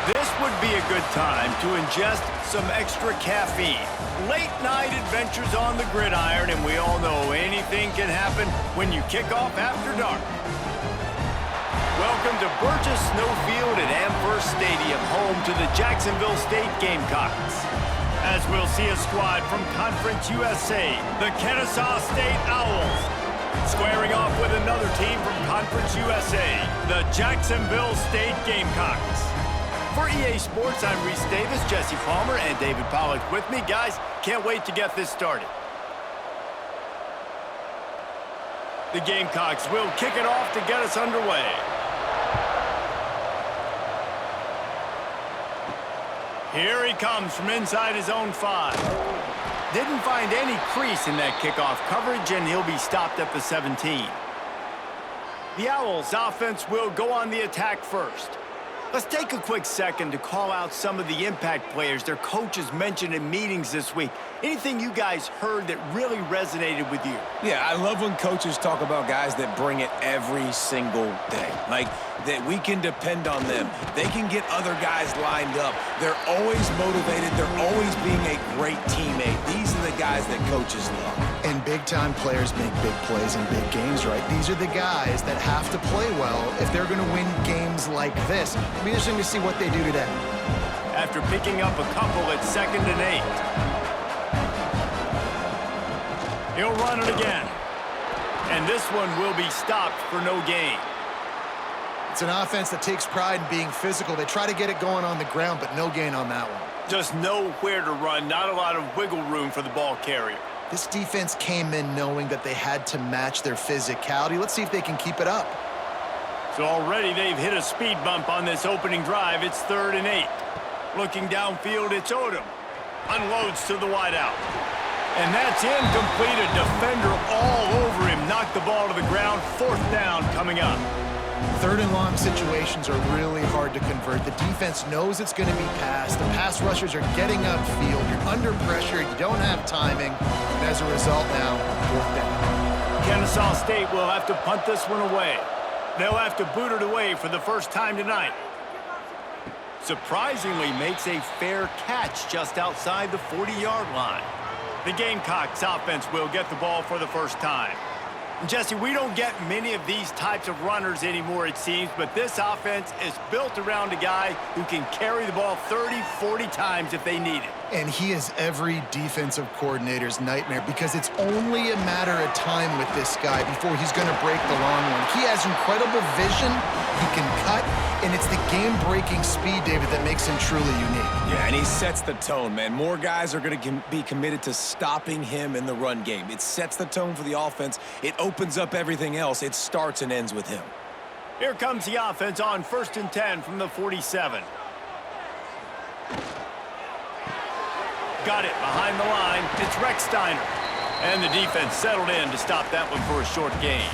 This would be a good time to ingest some extra caffeine. Late night adventures on the gridiron, and we all know anything can happen when you kick off after dark. Welcome to Burgess Snowfield at Amherst Stadium, home to the Jacksonville State Gamecocks. As we'll see a squad from Conference USA, the Kennesaw State Owls, squaring off with another team from Conference USA, the Jacksonville State Gamecocks. For EA Sports, I'm Reese Davis, Jesse Palmer, and David Pollack with me. Guys, can't wait to get this started. The Gamecocks will kick it off to get us underway. Here he comes from inside his own 5. Didn't find any crease in that kickoff coverage, and he'll be stopped at the 17. The Owls' offense will go on the attack first. Let's take a quick second to call out some of the impact players their coaches mentioned in meetings this week. Anything you guys heard that really resonated with you? Yeah, I love when coaches talk about guys that bring it every single day. Like, that we can depend on them. They can get other guys lined up. They're always motivated. They're always being a great teammate. These are the guys that coaches love. And big-time players make big plays in big games, right? These are the guys that have to play well if they're going to win games like this. It'll be interesting to see what they do today. After picking up a couple at 2nd and 8. He'll run it again. And this one will be stopped for no gain. It's an offense that takes pride in being physical. They try to get it going on the ground, but no gain on that one. Just nowhere to run, not a lot of wiggle room for the ball carrier. This defense came in knowing that they had to match their physicality. Let's see if they can keep it up. So already they've hit a speed bump on this opening drive. It's 3rd and 8. Looking downfield, it's Odom. Unloads to the wideout. And that's incomplete. A defender all over him. Knocked the ball to the ground. 4th down coming up. 3rd and long situations are really hard to convert. The defense knows it's going to be passed. The pass rushers are getting upfield. You're under pressure. You don't have timing. And as a result now, 4th down. Kennesaw State will have to punt this one away. They'll have to boot it away for the first time tonight. Surprisingly makes a fair catch just outside the 40-yard line. The Gamecocks offense will get the ball for the first time. Jesse, we don't get many of these types of runners anymore, it seems, but this offense is built around a guy who can carry the ball 30, 40 times if they need it. And he is every defensive coordinator's nightmare because it's only a matter of time with this guy before he's going to break the long one. He has incredible vision, he can cut, and it's the game-breaking speed, David, that makes him truly unique. Yeah, and he sets the tone, man. More guys are going to be committed to stopping him in the run game. It sets the tone for the offense. It opens up everything else. It starts and ends with him. Here comes the offense on 1st and 10 from the 47. Got it behind the line. It's Rex Steiner. And the defense settled in to stop that one for a short gain.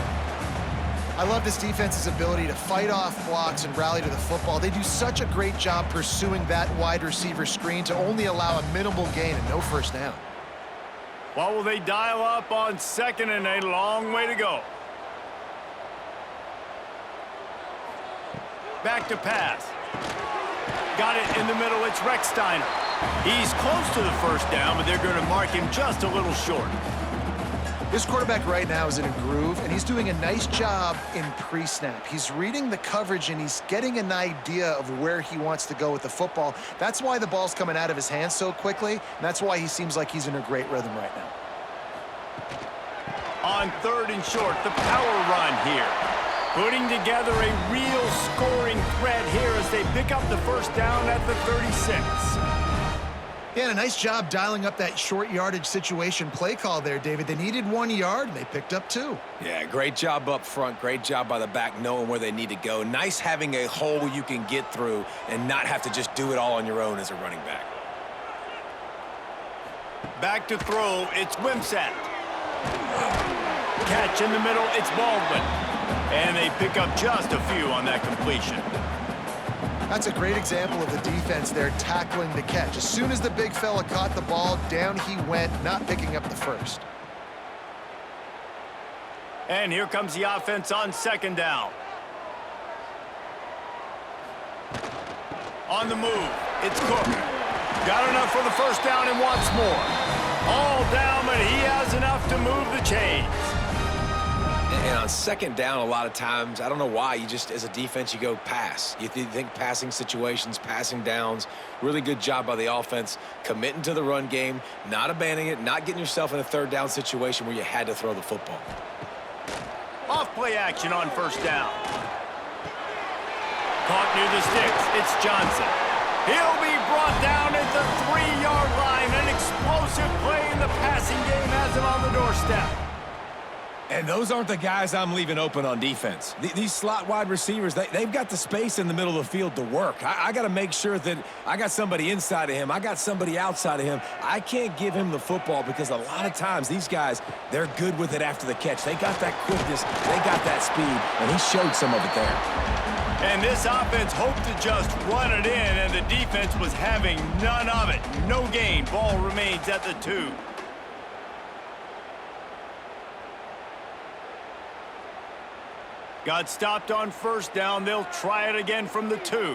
I love this defense's ability to fight off blocks and rally to the football. They do such a great job pursuing that wide receiver screen to only allow a minimal gain and no 1st down. What will they dial up on 2nd and 8? Long way to go. Back to pass. Got it in the middle. It's Rex Steiner. He's close to the 1st down, but they're going to mark him just a little short. This quarterback right now is in a groove, and he's doing a nice job in pre-snap. He's reading the coverage, and he's getting an idea of where he wants to go with the football. That's why the ball's coming out of his hands so quickly, and that's why he seems like he's in a great rhythm right now. On 3rd and short, the power run here. Putting together a real scoring threat here as they pick up the 1st down at the 36. Yeah, and a nice job dialing up that short yardage situation play call there, David. They needed 1 yard, and they picked up 2. Yeah, great job up front. Great job by the back knowing where they need to go. Nice having a hole you can get through and not have to just do it all on your own as a running back. Back to throw, it's Wimsatt. Catch in the middle, it's Baldwin. And they pick up just a few on that completion. That's a great example of the defense there tackling the catch. As soon as the big fella caught the ball, down he went, not picking up the 1st. And here comes the offense on 2nd down. On the move, it's Cook. Got enough for the first down and wants more. All down, but he has enough to move the chains. And on second down, a lot of times, I don't know why, you just, as a defense, you go pass. You think passing situations, passing downs. Really good job by the offense, committing to the run game, not abandoning it, not getting yourself in a third down situation where you had to throw the football. Off play action on first down. Caught near the sticks. It's Johnson. He'll be brought down at the 3-yard line. An explosive play in the passing game has him on the doorstep. And those aren't the guys I'm leaving open on defense. These slot wide receivers, they've got the space in the middle of the field to work. I got to make sure that I got somebody inside of him. I got somebody outside of him. I can't give him the football because a lot of times these guys, they're good with it after the catch. They got that quickness. They got that speed, and he showed some of it there. And this offense hoped to just run it in, and the defense was having none of it. No gain. Ball remains at the 2. Got stopped on first down. They'll try it again from the 2.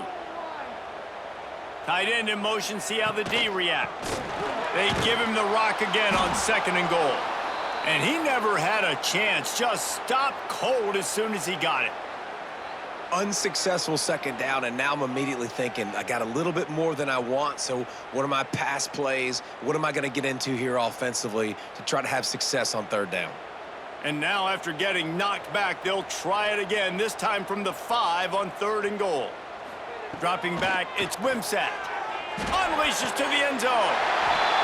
Tight end in motion. See how the D reacts. They give him the rock again on second and goal. And he never had a chance. Just stopped cold as soon as he got it. Unsuccessful second down, and now I'm immediately thinking, I got a little bit more than I want, so what are my pass plays? What am I going to get into here offensively to try to have success on third down? And now after getting knocked back, they'll try it again, this time from the 5 on third and goal. Dropping back, it's Wimsatt. Unleashes to the end zone.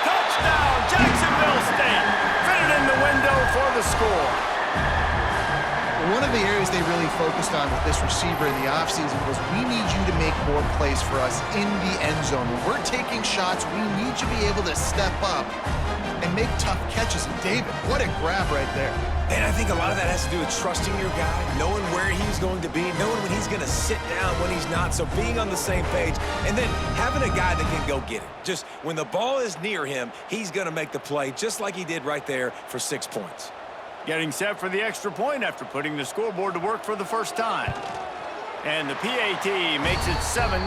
Touchdown, Jacksonville State. Fitted in the window for the score. One of the areas they really focused on with this receiver in the offseason was we need you to make more plays for us in the end zone. When we're taking shots, we need you to be able to step up and make tough catches. And David, what a grab right there. And I think a lot of that has to do with trusting your guy, knowing where he's going to be, knowing when he's going to sit down, when he's not, so being on the same page, and then having a guy that can go get it. Just when the ball is near him, he's going to make the play, just like he did right there for 6 points. Getting set for the extra point after putting the scoreboard to work for the first time. And the PAT makes it 7-0.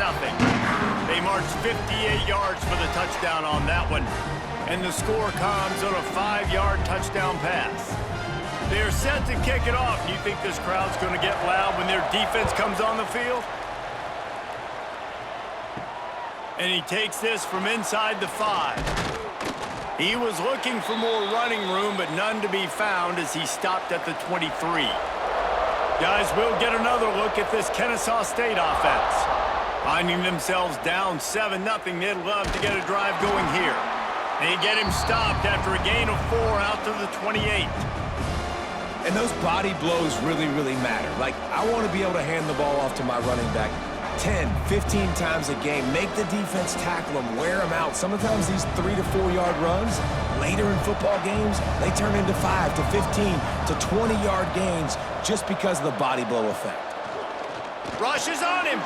They march 58 yards for the touchdown on that one. And the score comes on a 5-yard touchdown pass. They're set to kick it off. Do you think this crowd's going to get loud when their defense comes on the field? And he takes this from inside the 5. He was looking for more running room, but none to be found as he stopped at the 23. Guys, we'll get another look at this Kennesaw State offense. Finding themselves down 7-0, they'd love to get a drive going here. They get him stopped after a gain of 4 out to the 28. And those body blows really, really matter. Like, I want to be able to hand the ball off to my running back 10, 15 times a game. Make the defense tackle them, wear them out. Sometimes these 3 to 4 yard runs, later in football games, they turn into 5 to 15 to 20 yard gains just because of the body blow effect. Rushes on him.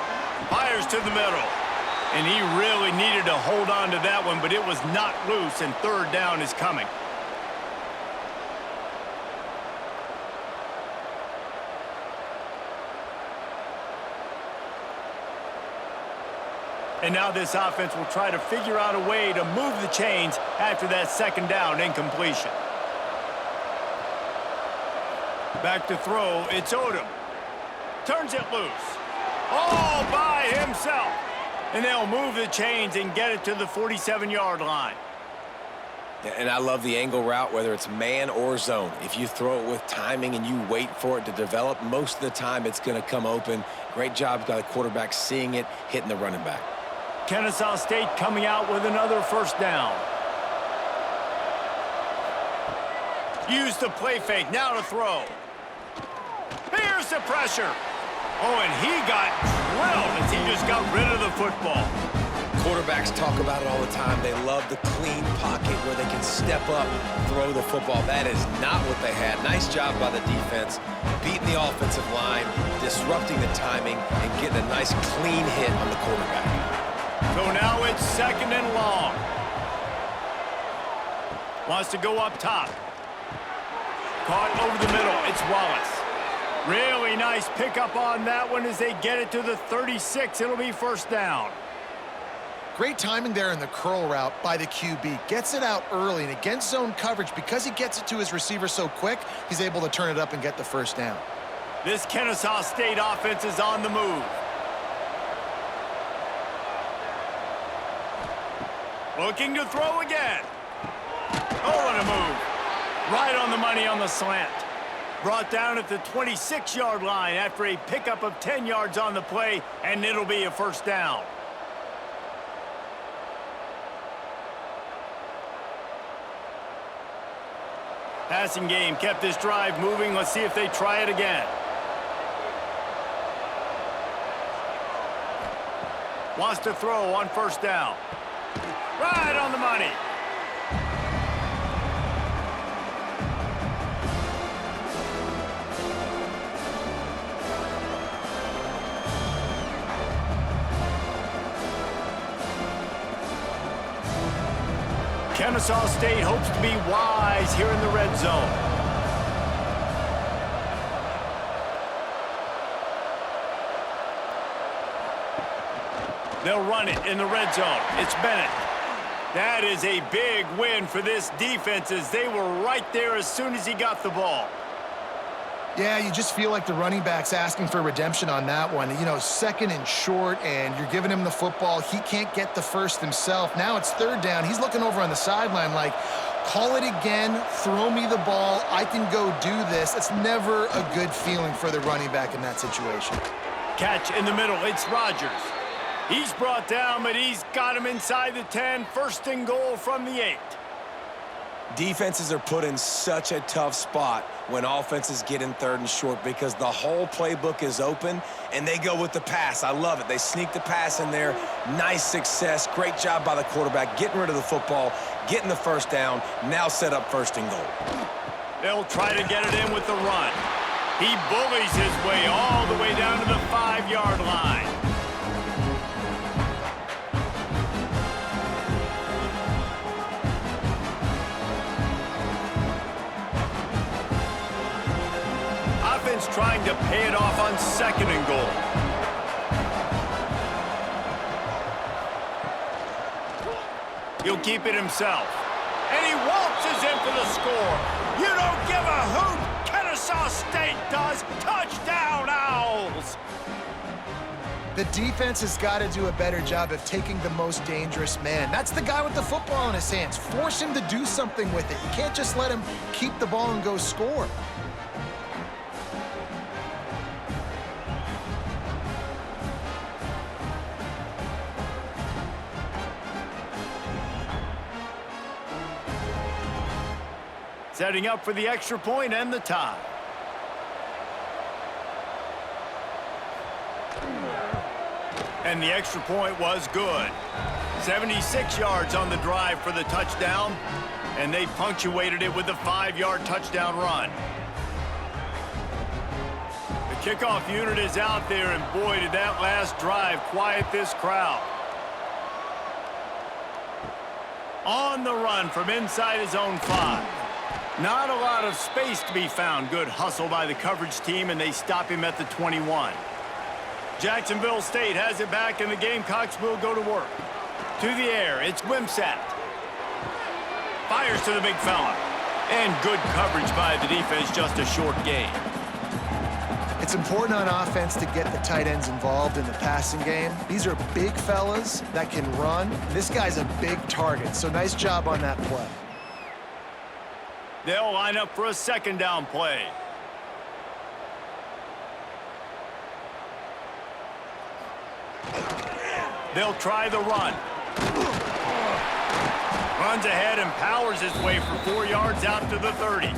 Fires to the middle. And he really needed to hold on to that one, but it was knocked loose, and third down is coming. And now this offense will try to figure out a way to move the chains after that second down incompletion. Back to throw, it's Odom. Turns it loose. All by himself. And they'll move the chains and get it to the 47-yard line. And I love the angle route, whether it's man or zone. If you throw it with timing and you wait for it to develop, most of the time it's going to come open. Great job by the quarterback seeing it, hitting the running back. Kennesaw State coming out with another first down. Use the play fake, now to throw. Here's the pressure. Oh, and he got drilled as he just got rid of the football. Quarterbacks talk about it all the time. They love the clean pocket where they can step up, throw the football. That is not what they had. Nice job by the defense, beating the offensive line, disrupting the timing, and getting a nice clean hit on the quarterback. So now it's second and long. Wants to go up top. Caught over the middle. It's Wallace. Really nice pickup on that one as they get it to the 36. It'll be first down. Great timing there in the curl route by the QB. Gets it out early, and against zone coverage, because he gets it to his receiver so quick, he's able to turn it up and get the first down. This Kennesaw State offense is on the move. Looking to throw again. Oh, what a move. Right on the money on the slant. Brought down at the 26-yard line after a pickup of 10 yards on the play, and it'll be a first down. Passing game kept this drive moving. Let's see if they try it again. Wants to throw on first down. Right on the money. Kennesaw State hopes to be wise here in the red zone. They'll run it in the red zone. It's Bennett. That is a big win for this defense, as they were right there as soon as he got the ball. Yeah, you just feel like the running back's asking for redemption on that one. You know, second and short, and you're giving him the football. He can't get the first himself. Now it's third down. He's looking over on the sideline like, call it again, throw me the ball, I can go do this. It's never a good feeling for the running back in that situation. Catch in the middle. It's Rogers. He's brought down, but he's got him inside the 10. First and goal from the 8. Defenses are put in such a tough spot when offenses get in third and short, because the whole playbook is open and they go with the pass. I love it. They sneak the pass in there. Nice success. Great job by the quarterback getting rid of the football, getting the first down, now set up first and goal. They'll try to get it in with the run. He bullies his way all the way down to the 5-yard line. Trying to pay it off on second and goal. He'll keep it himself. And he waltzes in for the score. You don't give a hoot. Kennesaw State does. Touchdown, Owls. The defense has got to do a better job of taking the most dangerous man. That's the guy with the football in his hands. Force him to do something with it. You can't just let him keep the ball and go score. Setting up for the extra point and the tie. And the extra point was good. 76 yards on the drive for the touchdown, and they punctuated it with a 5-yard touchdown run. The kickoff unit is out there, and boy, did that last drive quiet this crowd. On the run from inside his own 5. Not a lot of space to be found. Good hustle by the coverage team, and they stop him at the 21. Jacksonville State has it back, and the Gamecocks will go to work. To the air, it's Wimsatt. Fires to the big fella. And good coverage by the defense, just a short gain. It's important on offense to get the tight ends involved in the passing game. These are big fellas that can run. This guy's a big target, so nice job on that play. They'll line up for a second down play. They'll try the run. Runs ahead and powers his way for 4 yards out to the 30.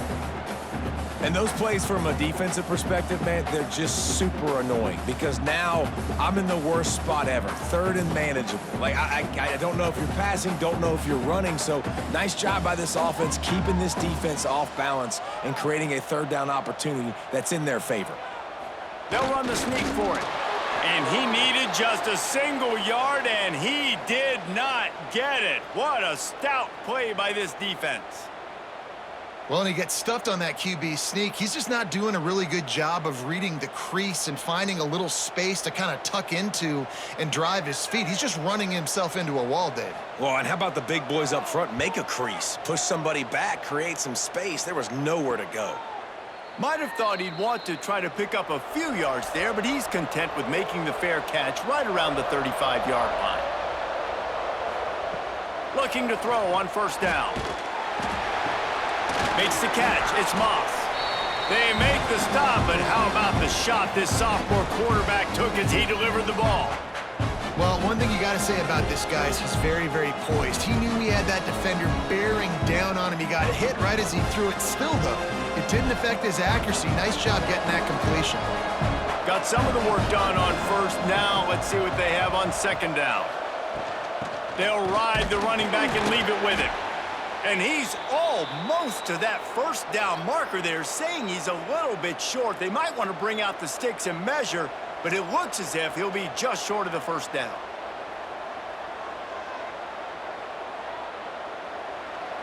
And those plays from a defensive perspective, man, they're just super annoying, because now I'm in the worst spot ever. Third and manageable. Like, I don't know if you're passing, don't know if you're running. So nice job by this offense keeping this defense off balance and creating a third down opportunity that's in their favor. They'll run the sneak for it. And he needed just a single yard, and he did not get it. What a stout play by this defense. Well, and he gets stuffed on that QB sneak. He's just not doing a really good job of reading the crease and finding a little space to kind of tuck into and drive his feet. He's just running himself into a wall, Dave. Well, and how about the big boys up front? Make a crease, push somebody back, create some space. There was nowhere to go. Might have thought he'd want to try to pick up a few yards there, but he's content with making the fair catch right around the 35-yard line. Looking to throw on first down. Makes the catch. It's Moss. They make the stop, but how about the shot this sophomore quarterback took as he delivered the ball? Well, one thing you got to say about this guy is he's very, very poised. He knew he had that defender bearing down on him. He got hit right as he threw it. Still, though, it didn't affect his accuracy. Nice job getting that completion. Got some of the work done on first. Now let's see what they have on second down. They'll ride the running back and leave it with him. And he's almost to that first down marker there, saying he's a little bit short. They might want to bring out the sticks and measure, but it looks as if he'll be just short of the first down.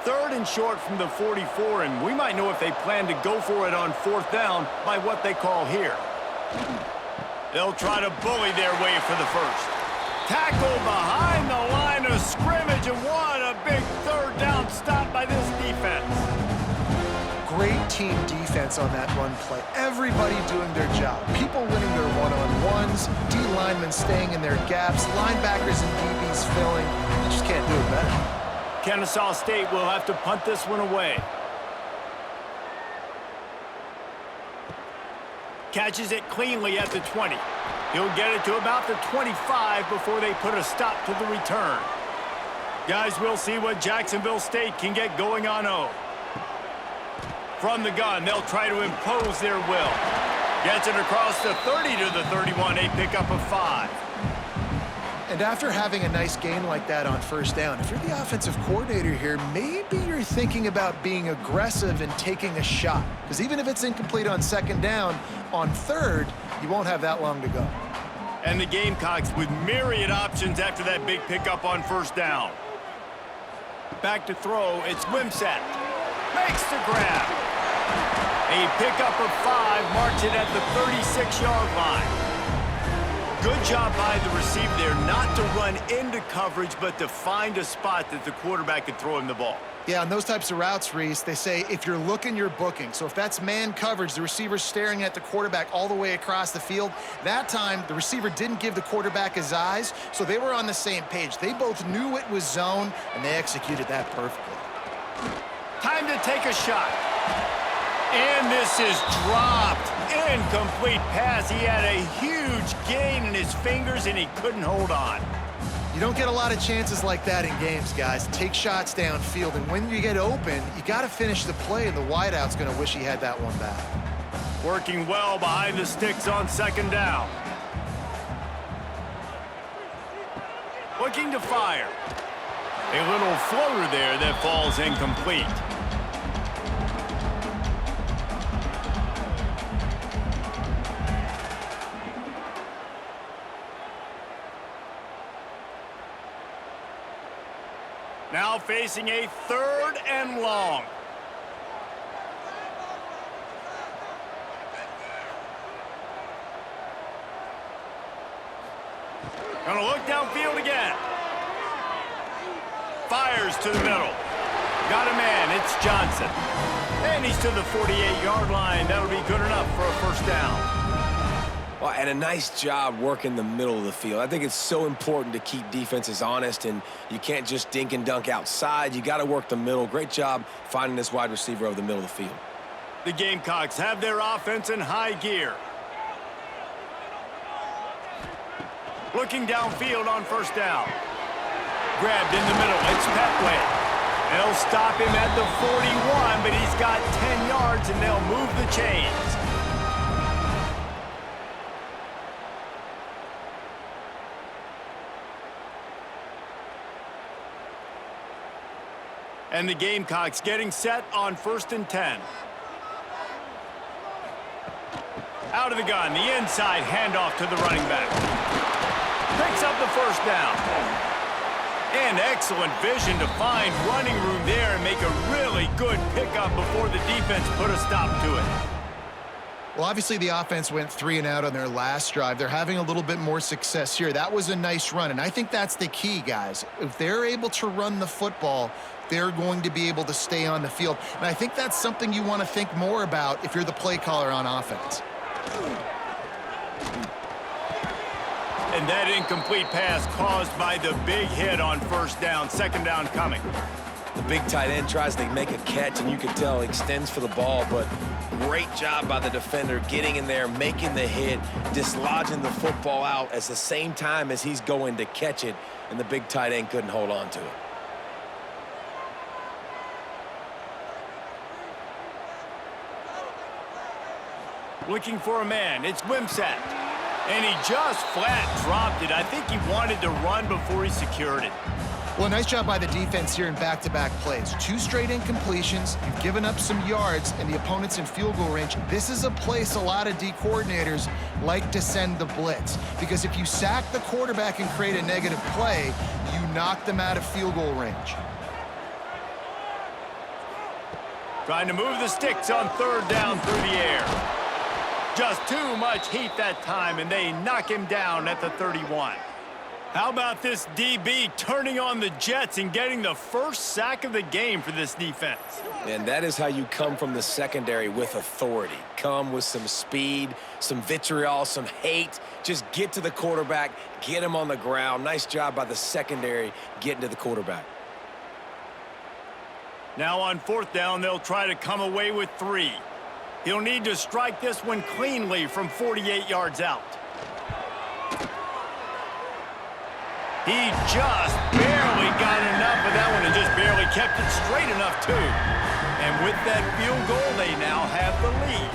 Third and short from the 44, and we might know if they plan to go for it on fourth down by what they call here. They'll try to bully their way for the first. Tackle behind the line of scrimmage, and what a big third down stop by this defense. Great team defense on that run play. Everybody doing their job. People winning their one-on-ones, D linemen staying in their gaps, linebackers and DBs filling. You just can't do it better. Kennesaw State will have to punt this one away. Catches it cleanly at the 20. He'll get it to about the 25 before they put a stop to the return. Guys, we'll see what Jacksonville State can get going on O. From the gun, they'll try to impose their will. Gets it across the 30 to the 31, a pickup of 5. And after having a nice gain like that on first down, if you're the offensive coordinator here, maybe you're thinking about being aggressive and taking a shot. Because even if it's incomplete on second down, on third, you won't have that long to go. And the Gamecocks with myriad options after that big pickup on first down. Back to throw, it's Wimsatt. Makes the grab. A pickup of 5 marks it at the 36-yard line. Good job by the receiver there not to run into coverage, but to find a spot that the quarterback could throw him the ball. Yeah, on those types of routes, Reese, they say if you're looking, you're booking. So if that's man coverage, the receiver's staring at the quarterback all the way across the field. That time, the receiver didn't give the quarterback his eyes, so they were on the same page. They both knew it was zone, and they executed that perfectly. Time to take a shot. And this is dropped. Incomplete pass. He had a huge gain in his fingers, and he couldn't hold on. You don't get a lot of chances like that in games, guys. Take shots downfield, and when you get open, you got to finish the play, and the wideout's going to wish he had that one back. Working well behind the sticks on second down. Looking to fire. A little floater there that falls incomplete. Now facing a third and long. Gonna look downfield again. Fires to the middle. Got a man, it's Johnson. And he's to the 48-yard line. That'll be good enough for a first down. Well, and a nice job working the middle of the field. I think it's so important to keep defenses honest, and you can't just dink and dunk outside. You got to work the middle. Great job finding this wide receiver over the middle of the field. The Gamecocks have their offense in high gear. Looking downfield on first down. Grabbed in the middle. It's Petway. They'll stop him at the 41, but he's got 10 yards, and they'll move the chains. And the Gamecocks getting set on 1st and 10. Out of the gun, the inside handoff to the running back. Picks up the first down. And excellent vision to find running room there and make a really good pickup before the defense put a stop to it. Well, obviously the offense went 3 and out on their last drive. They're having a little bit more success here. That was a nice run, and I think that's the key, guys. If they're able to run the football, they're going to be able to stay on the field. And I think that's something you want to think more about if you're the play caller on offense. And that incomplete pass caused by the big hit on first down, second down coming. The big tight end tries to make a catch, and you can tell he extends for the ball, but great job by the defender getting in there, making the hit, dislodging the football out at the same time as he's going to catch it, and the big tight end couldn't hold on to it. Looking for a man, it's Wimsatt. And he just flat dropped it. I think he wanted to run before he secured it. Well, nice job by the defense here in back-to-back plays. 2 straight incompletions. You've given up some yards, and the opponent's in field goal range. This is a place a lot of D coordinators like to send the blitz, because if you sack the quarterback and create a negative play, you knock them out of field goal range. Trying to move the sticks on third down through the air. Just too much heat that time, and they knock him down at the 31. How about this DB turning on the Jets and getting the first sack of the game for this defense? And that is how you come from the secondary with authority. Come with some speed, some vitriol, some hate. Just get to the quarterback, get him on the ground. Nice job by the secondary getting to the quarterback. Now on fourth down, they'll try to come away with 3. He'll need to strike this one cleanly from 48 yards out. He just barely got enough of that one and just barely kept it straight enough, too. And with that field goal, they now have the lead.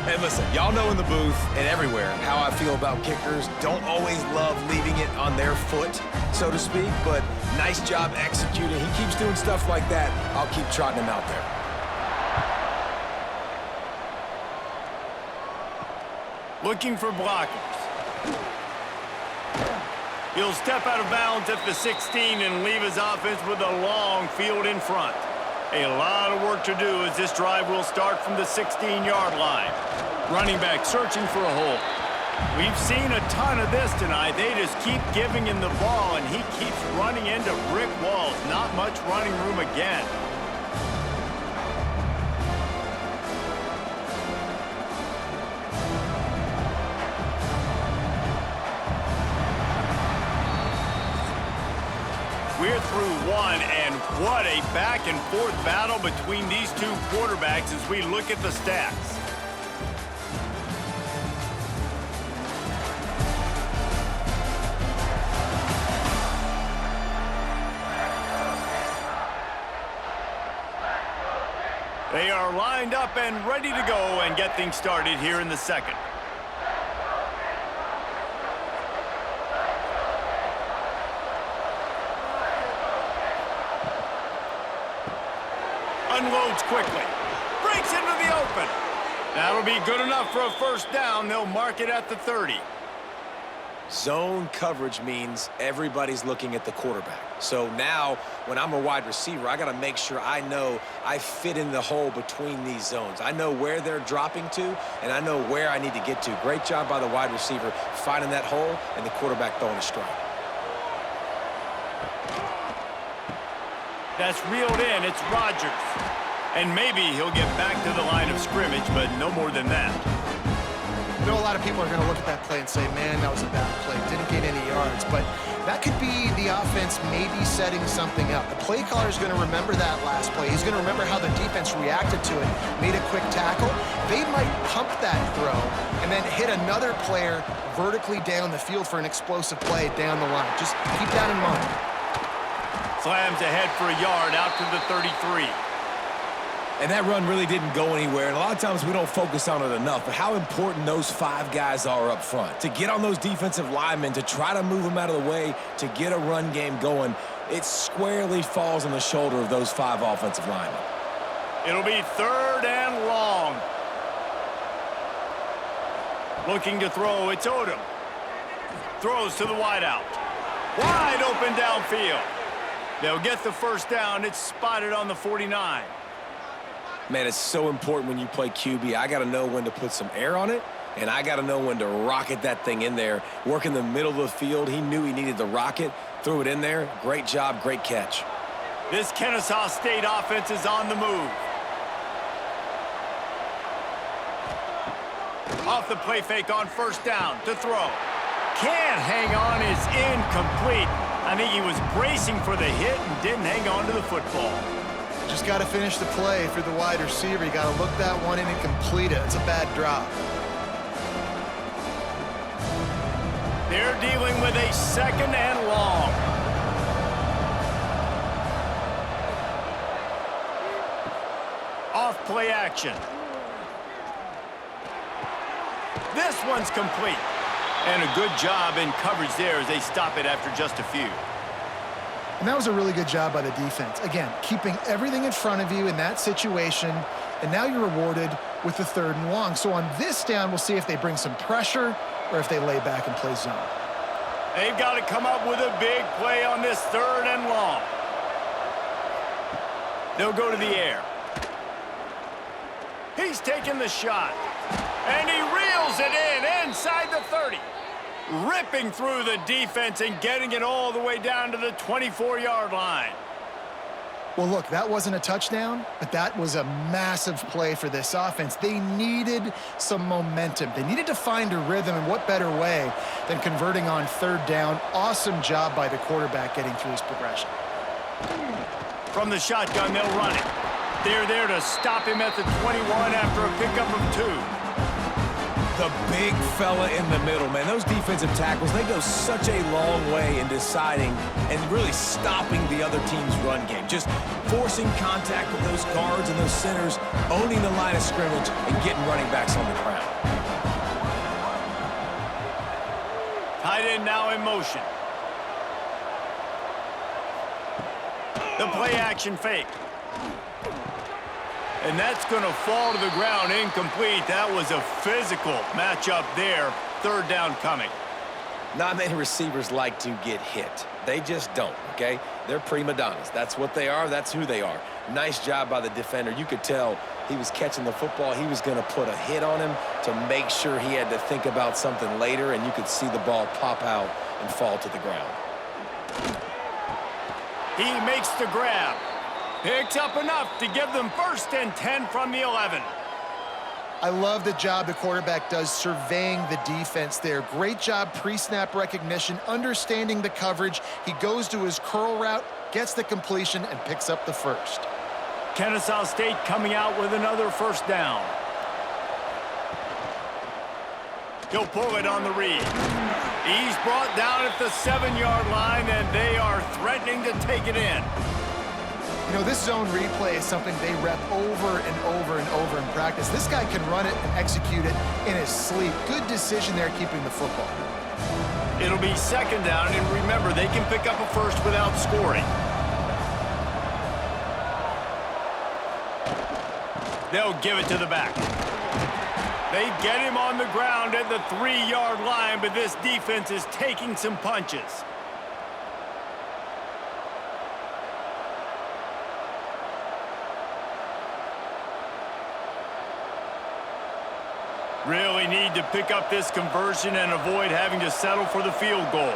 Hey, listen, y'all know in the booth and everywhere how I feel about kickers. Don't always love leaving it on their foot, so to speak, but nice job executing. He keeps doing stuff like that. I'll keep trotting him out there. Looking for blockers. He'll step out of bounds at the 16 and leave his offense with a long field in front. A lot of work to do as this drive will start from the 16-yard line. Running back searching for a hole. We've seen a ton of this tonight. They just keep giving him the ball, and he keeps running into brick walls. Not much running room again. We're through one, and what a back-and-forth battle between these two quarterbacks as we look at the stats. They are lined up and ready to go and get things started here in the second. Unloads quickly. Breaks into the open. That'll be good enough for a first down. They'll mark it at the 30. Zone coverage means everybody's looking at the quarterback. So now, when I'm a wide receiver, I got to make sure I know I fit in the hole between these zones. I know where they're dropping to, and I know where I need to get to. Great job by the wide receiver finding that hole and the quarterback throwing a strike. That's reeled in. It's Rodgers. And maybe he'll get back to the line of scrimmage, but no more than that. You know, a lot of people are going to look at that play and say, man, that was a bad play. Didn't gain any yards. But that could be the offense maybe setting something up. The play caller is going to remember that last play. He's going to remember how the defense reacted to it, made a quick tackle. They might pump that throw and then hit another player vertically down the field for an explosive play down the line. Just keep that in mind. Slams ahead for a yard out to the 33. And that run really didn't go anywhere, and a lot of times we don't focus on it enough, but how important those 5 guys are up front. To get on those defensive linemen, to try to move them out of the way, to get a run game going, it squarely falls on the shoulder of those 5 offensive linemen. It'll be third and long. Looking to throw, it's Odom. Throws to the wideout. Wide open downfield. They'll get the first down. It's spotted on the 49. Man, it's so important when you play QB. I got to know when to put some air on it, and I got to know when to rocket that thing in there. Work in the middle of the field. He knew he needed the rocket, threw it in there. Great job, great catch. This Kennesaw State offense is on the move. Off the play fake on first down to throw. Can't hang on, is incomplete. I think he was bracing for the hit and didn't hang on to the football. Just got to finish the play for the wide receiver. You got to look that one in and complete it. It's a bad drop. They're dealing with a second and long. Off play action. This one's complete. And a good job in coverage there as they stop it after just a few. And that was a really good job by the defense. Again, keeping everything in front of you in that situation, and now you're rewarded with the third and long. So on this down, we'll see if they bring some pressure or if they lay back and play zone. They've got to come up with a big play on this third and long. They'll go to the air. He's taking the shot. And he reels it in inside the 30. Ripping through the defense and getting it all the way down to the 24-yard line. Well, look, that wasn't a touchdown, but that was a massive play for this offense. They needed some momentum. They needed to find a rhythm, and what better way than converting on third down. Awesome job by the quarterback getting through his progression. From the shotgun, they'll run it. They're there to stop him at the 21 after a pickup of 2. The big fella in the middle, man. Those defensive tackles, they go such a long way in deciding and really stopping the other team's run game. Just forcing contact with those guards and those centers, owning the line of scrimmage, and getting running backs on the ground. Tight end now in motion. The play action fake. And that's going to fall to the ground incomplete. That was a physical matchup there. Third down coming. Not many receivers like to get hit. They just don't, okay? They're prima donnas. That's what they are. That's who they are. Nice job by the defender. You could tell he was catching the football. He was going to put a hit on him to make sure he had to think about something later, and you could see the ball pop out and fall to the ground. He makes the grab. Picks up enough to give them first and 10 from the 11. I love the job the quarterback does surveying the defense there. Great job pre-snap recognition, understanding the coverage. He goes to his curl route, gets the completion, and picks up the first. Kennesaw State coming out with another first down. He'll pull it on the read. He's brought down at the 7-yard line, and they are threatening to take it in. You know, this zone replay is something they rep over and over and over in practice. This guy can run it and execute it in his sleep. Good decision there keeping the football. It'll be second down, and remember, they can pick up a first without scoring. They'll give it to the back. They get him on the ground at the 3-yard line, but this defense is taking some punches. Really need to pick up this conversion and avoid having to settle for the field goal.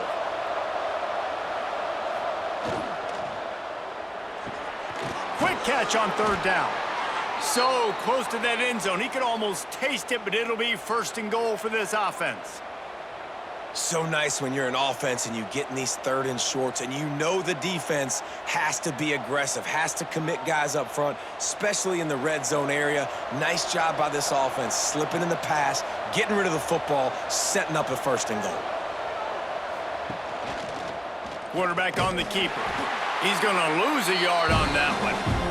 Quick catch on third down. So close to that end zone. He could almost taste it, but it'll be first and goal for this offense. So nice when you're an offense and you get in these third and shorts and you know the defense has to be aggressive, has to commit guys up front, especially in the red zone area. Nice job by this offense, slipping in the pass, getting rid of the football, setting up a first and goal. Quarterback on the keeper. He's going to lose a yard on that one.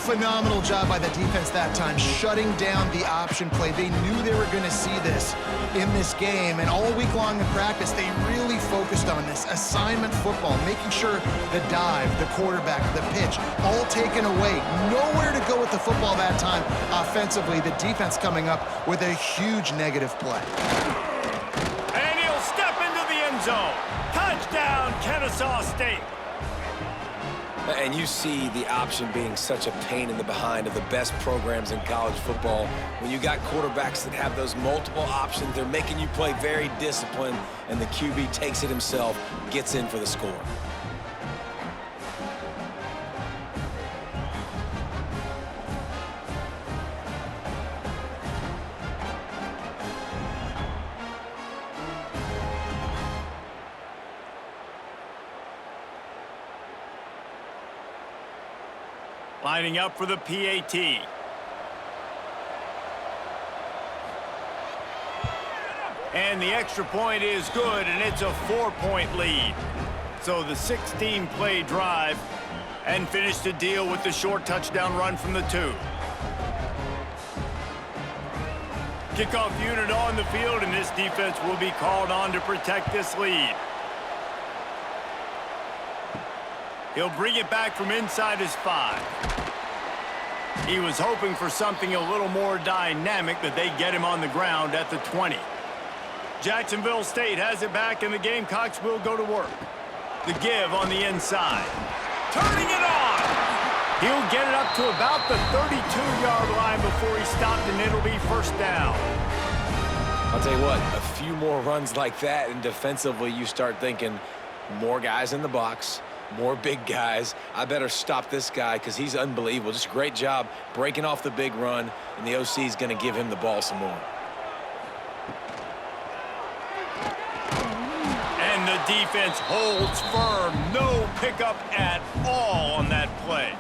Phenomenal job by the defense that time, shutting down the option play. They knew they were going to see this in this game, and all week long in practice, they really focused on this assignment football, making sure the dive, the quarterback, the pitch, all taken away. Nowhere to go with the football that time offensively. The defense coming up with a huge negative play. And he'll step into the end end zone. Touchdown, Kennesaw State. And you see the option being such a pain in the behind of the best programs in college football. When you got quarterbacks that have those multiple options, they're making you play very disciplined, and the QB takes it himself, gets in for the score. Lining up for the PAT. And the extra point is good, and it's a 4-point lead. So the 16-play drive and finish the deal with the short touchdown run from the 2. Kickoff unit on the field, and this defense will be called on to protect this lead. He'll bring it back from inside his 5. He was hoping for something a little more dynamic, but they get him on the ground at the 20. Jacksonville State has it back, and the Gamecocks will go to work. The give on the inside. Turning it on! He'll get it up to about the 32-yard line before he stopped, and it'll be first down. I'll tell you what, a few more runs like that, and defensively you start thinking more guys in the box, more big guys. I better stop this guy because he's unbelievable. Just a great job breaking off the big run, and the OC is going to give him the ball some more. And the defense holds firm. No pickup at all on that play.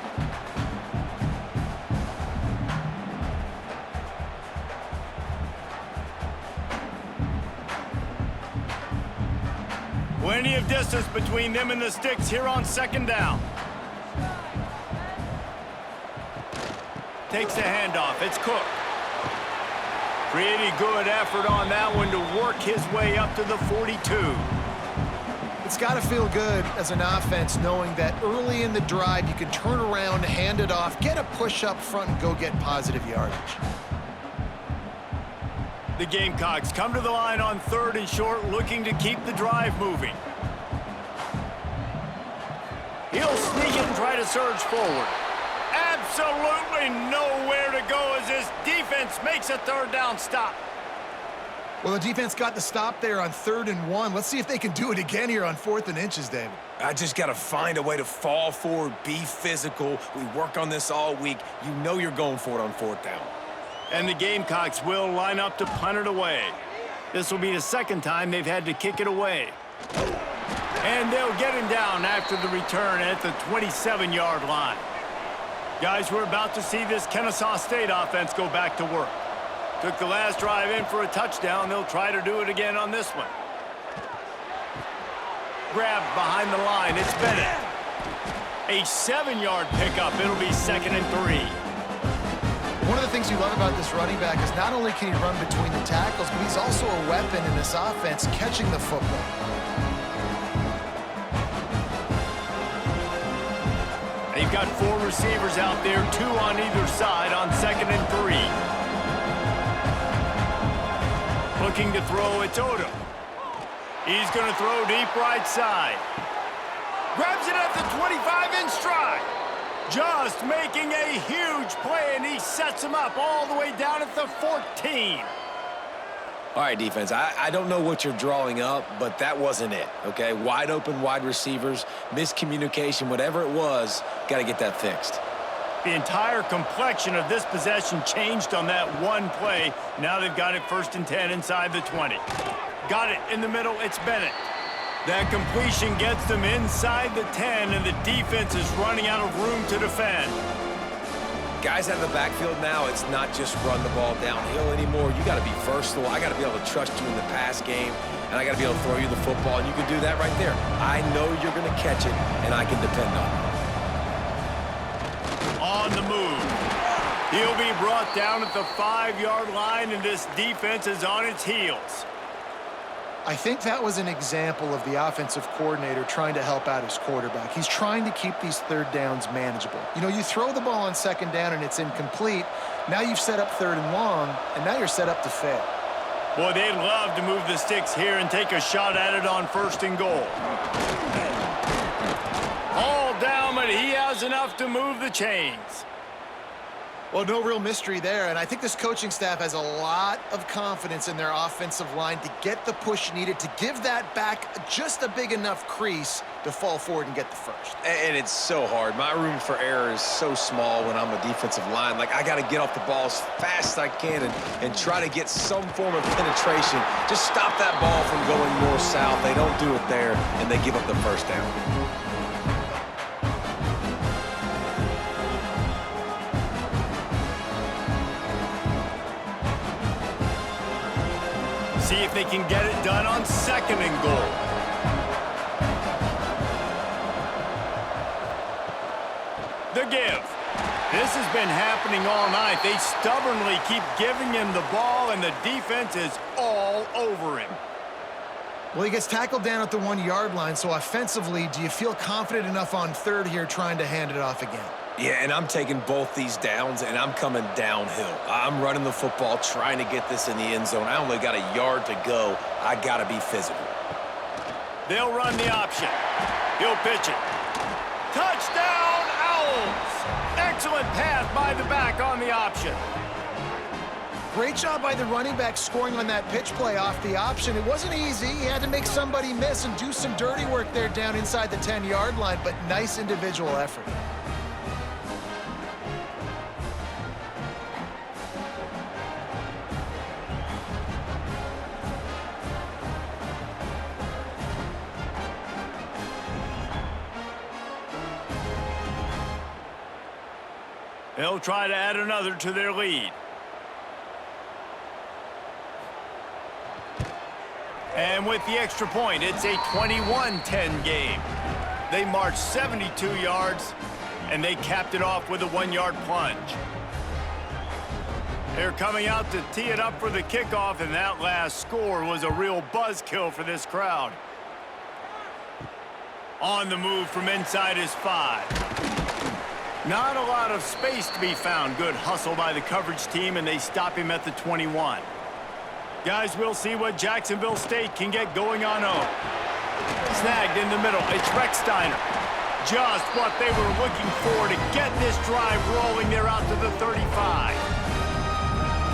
Plenty of distance between them and the sticks here on second down. Takes the handoff. It's Cook. Pretty good effort on that one to work his way up to the 42. It's got to feel good as an offense knowing that early in the drive you can turn around, hand it off, get a push up front, and go get positive yardage. The Gamecocks come to the line on 3rd and short, looking to keep the drive moving. He'll sneak it and try to surge forward. Absolutely nowhere to go as this defense makes a 3rd down stop. Well, the defense got the stop there on 3rd and 1. Let's see if they can do it again here on 4th and inches, David. I just got to find a way to fall forward, be physical. We work on this all week. You know you're going for it on 4th down. And the Gamecocks will line up to punt it away. This will be the 2nd time they've had to kick it away. And they'll get him down after the return at the 27-yard line. Guys, we're about to see this Kennesaw State offense go back to work. Took the last drive in for a touchdown. They'll try to do it again on this one. Grabbed behind the line. It's Bennett. A 7-yard pickup. It'll be 2nd and 3. One of the things you love about this running back is not only can he run between the tackles, but he's also a weapon in this offense catching the football. They've got 4 receivers out there, 2 on either side on 2nd and 3. Looking to throw, it's Odom. He's going to throw deep right side. Grabs it at the 25 in stride. Just making a huge play, and he sets him up all the way down at the 14. All right, defense, I don't know what you're drawing up, but that wasn't it, okay? Wide open wide receivers, miscommunication, whatever it was, got to get that fixed. The entire complexion of this possession changed on that one play. Now they've got it 1st and 10 inside the 20. Got it in the middle, it's Bennett. That completion gets them inside the 10, and the defense is running out of room to defend. Guys out of the backfield now, it's not just run the ball downhill anymore. You got to be versatile. I got to be able to trust you in the pass game, and I got to be able to throw you the football, and you can do that right there. I know you're going to catch it, and I can depend on it. On the move. He'll be brought down at the 5-yard line, and this defense is on its heels. I think that was an example of the offensive coordinator trying to help out his quarterback. He's trying to keep these 3rd downs manageable. You know, you throw the ball on 2nd down and it's incomplete. Now you've set up 3rd and long, and now you're set up to fail. Boy, they'd love to move the sticks here and take a shot at it on 1st and goal. All down, but he has enough to move the chains. Well, no real mystery there, and I think this coaching staff has a lot of confidence in their offensive line to get the push needed to give that back just a big enough crease to fall forward and get the first. And it's so hard. My room for error is so small when I'm a defensive line. Like, I got to get off the ball as fast as I can and try to get some form of penetration. Just stop that ball from going north-south. They don't do it there, and they give up the first down. See if they can get it done on 2nd and goal. The give. This has been happening all night. They stubbornly keep giving him the ball, and the defense is all over him. Well, he gets tackled down at the 1-yard line, so offensively, do you feel confident enough on 3rd here trying to hand it off again? Yeah, and I'm taking both these downs, and I'm coming downhill. I'm running the football, trying to get this in the end zone. I only got a yard to go. I got to be physical. They'll run the option. He'll pitch it. Touchdown, Owls! Excellent pass by the back on the option. Great job by the running back scoring on that pitch play off the option. It wasn't easy. He had to make somebody miss and do some dirty work there down inside the 10-yard line, but nice individual effort. They'll try to add another to their lead. And with the extra point, it's a 21-10 game. They marched 72 yards, and they capped it off with a 1-yard plunge. They're coming out to tee it up for the kickoff, and that last score was a real buzzkill for this crowd. On the move from inside his 5. Not a lot of space to be found. Good hustle by the coverage team, and they stop him at the 21. Guys, we'll see what Jacksonville State can get going on home. Snagged in the middle. It's Recksteiner. Just what they were looking for to get this drive rolling. They're out to the 35.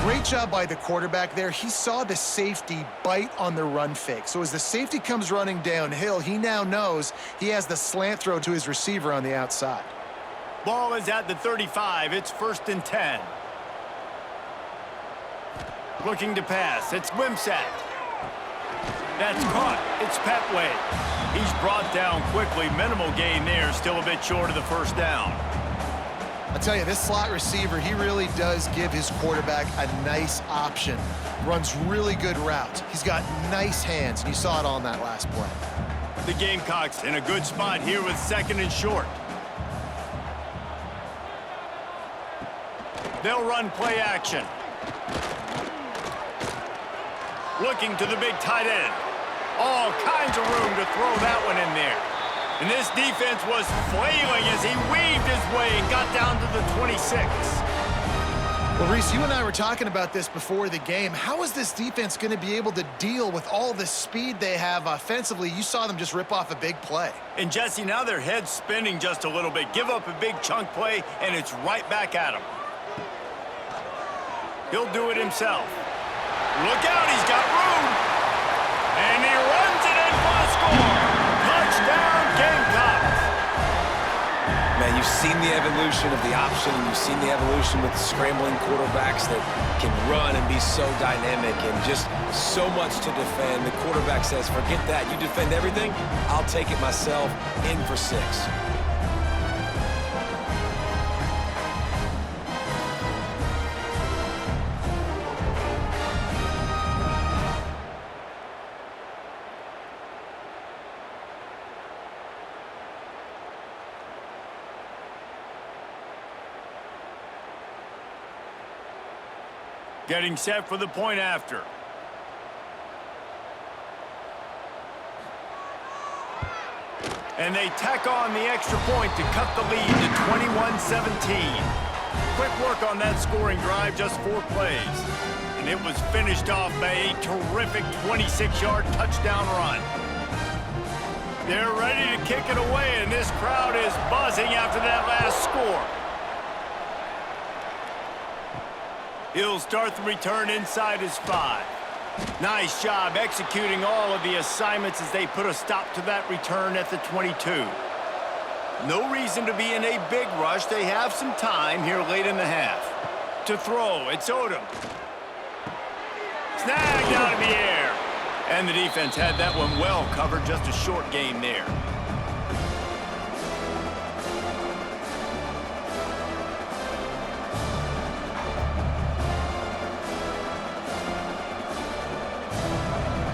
Great job by the quarterback there. He saw the safety bite on the run fake. So as the safety comes running downhill, he now knows he has the slant throw to his receiver on the outside. Ball is at the 35. It's 1st and 10. Looking to pass. It's Wimsatt. That's caught. It's Petway. He's brought down quickly. Minimal gain there. Still a bit short of the 1st down. I tell you, this slot receiver, he really does give his quarterback a nice option. Runs really good routes. He's got nice hands, and you saw it on that last play. The Gamecocks in a good spot here with 2nd and short. They'll run play action. Looking to the big tight end. All kinds of room to throw that one in there. And this defense was flailing as he weaved his way and got down to the 26. Well, Reese, you and I were talking about this before the game. How is this defense going to be able to deal with all the speed they have offensively? You saw them just rip off a big play. And, Jesse, now their head's spinning just a little bit. Give up a big chunk play, and it's right back at him. He'll do it himself. Look out, he's got room. And he runs it in for the score. Touchdown, Gamecocks. Man, you've seen the evolution of the option, and you've seen the evolution with scrambling quarterbacks that can run and be so dynamic and just so much to defend. The quarterback says, forget that. You defend everything, I'll take it myself. In for 6. Getting set for the point after. And they tack on the extra point to cut the lead to 21-17. Quick work on that scoring drive, just 4 plays. and it was finished off by a terrific 26-yard touchdown run. They're ready to kick it away, and this crowd is buzzing after that last score. He'll start the return inside his 5. Nice job executing all of the assignments as they put a stop to that return at the 22. No reason to be in a big rush. They have some time here late in the half. To throw, it's Odom. Snagged out of the air. And the defense had that one well covered, just a short gain there.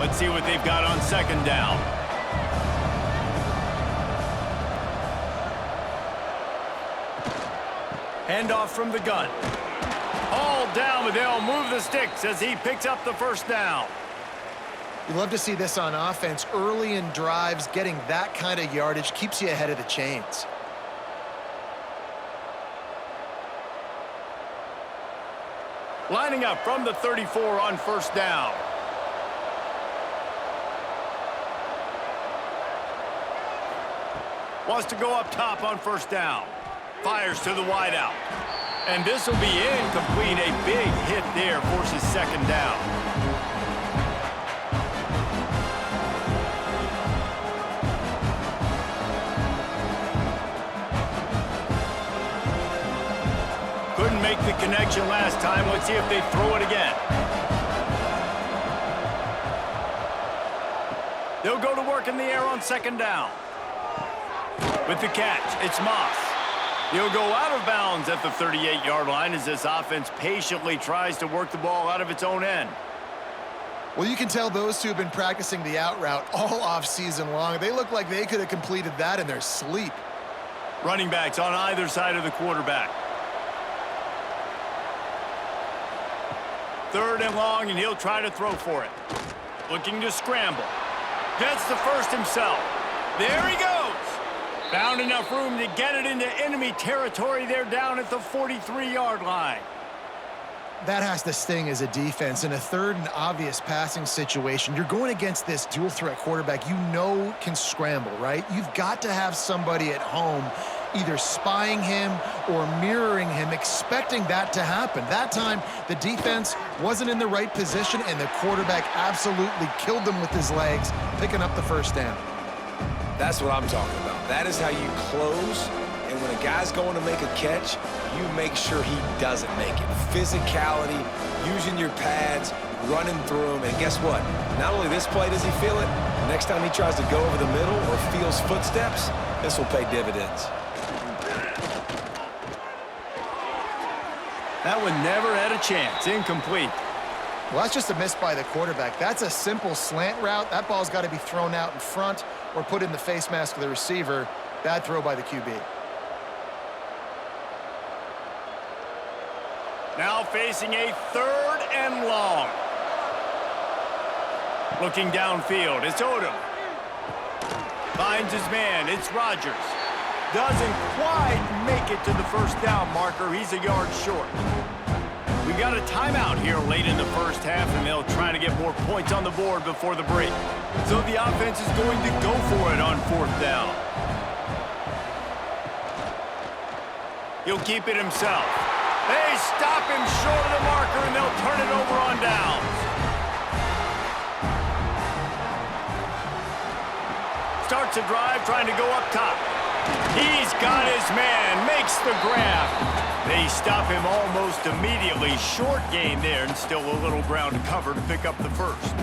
Let's see what they've got on second down. Handoff from the gun. All down, but they'll move the sticks as he picks up the first down. You love to see this on offense. Early in drives, getting that kind of yardage keeps you ahead of the chains. Lining up from the 34 on first down. Wants to go up top on first down. Fires to the wideout. And this will be incomplete. A big hit there forces second down. Couldn't make the connection last time. Let's see if they throw it again. They'll go to work in the air on second down. With the catch, it's Moss. He'll go out of bounds at the 38-yard line as this offense patiently tries to work the ball out of its own end. Well, you can tell those two have been practicing the out route all off-season long. They look like they could have completed that in their sleep. Running backs on either side of the quarterback. Third and long, and he'll try to throw for it. Looking to scramble. Gets the first himself. There he goes. Found enough room to get it into enemy territory. They're down at the 43-yard line. That has to sting as a defense. In a third and obvious passing situation, you're going against this dual-threat quarterback you know can scramble, right? You've got to have somebody at home either spying him or mirroring him, expecting that to happen. That time, the defense wasn't in the right position, and the quarterback absolutely killed them with his legs, picking up the first down. That's what I'm talking about. That is how you close, and when a guy's going to make a catch, you make sure he doesn't make it. Physicality, using your pads, running through them, and guess what? Not only this play does he feel it, next time he tries to go over the middle or feels footsteps, this will pay dividends. That one never had a chance. Incomplete. Well, that's just a miss by the quarterback. That's a simple slant route. That ball's got to be thrown out in front or put in the face mask of the receiver. Bad throw by the QB. Now facing a third and long. Looking downfield, it's Odom. Finds his man, it's Rodgers. Doesn't quite make it to the first down marker. He's a yard short. We got a timeout here late in the first half, and they'll try to get more points on the board before the break. So the offense is going to go for it on fourth down. He'll keep it himself. They stop him short of the marker, and they'll turn it over on downs. Starts a drive trying to go up top. He's got his man, makes the grab. They stop him almost immediately. Short gain there, and still a little ground to cover to pick up the first.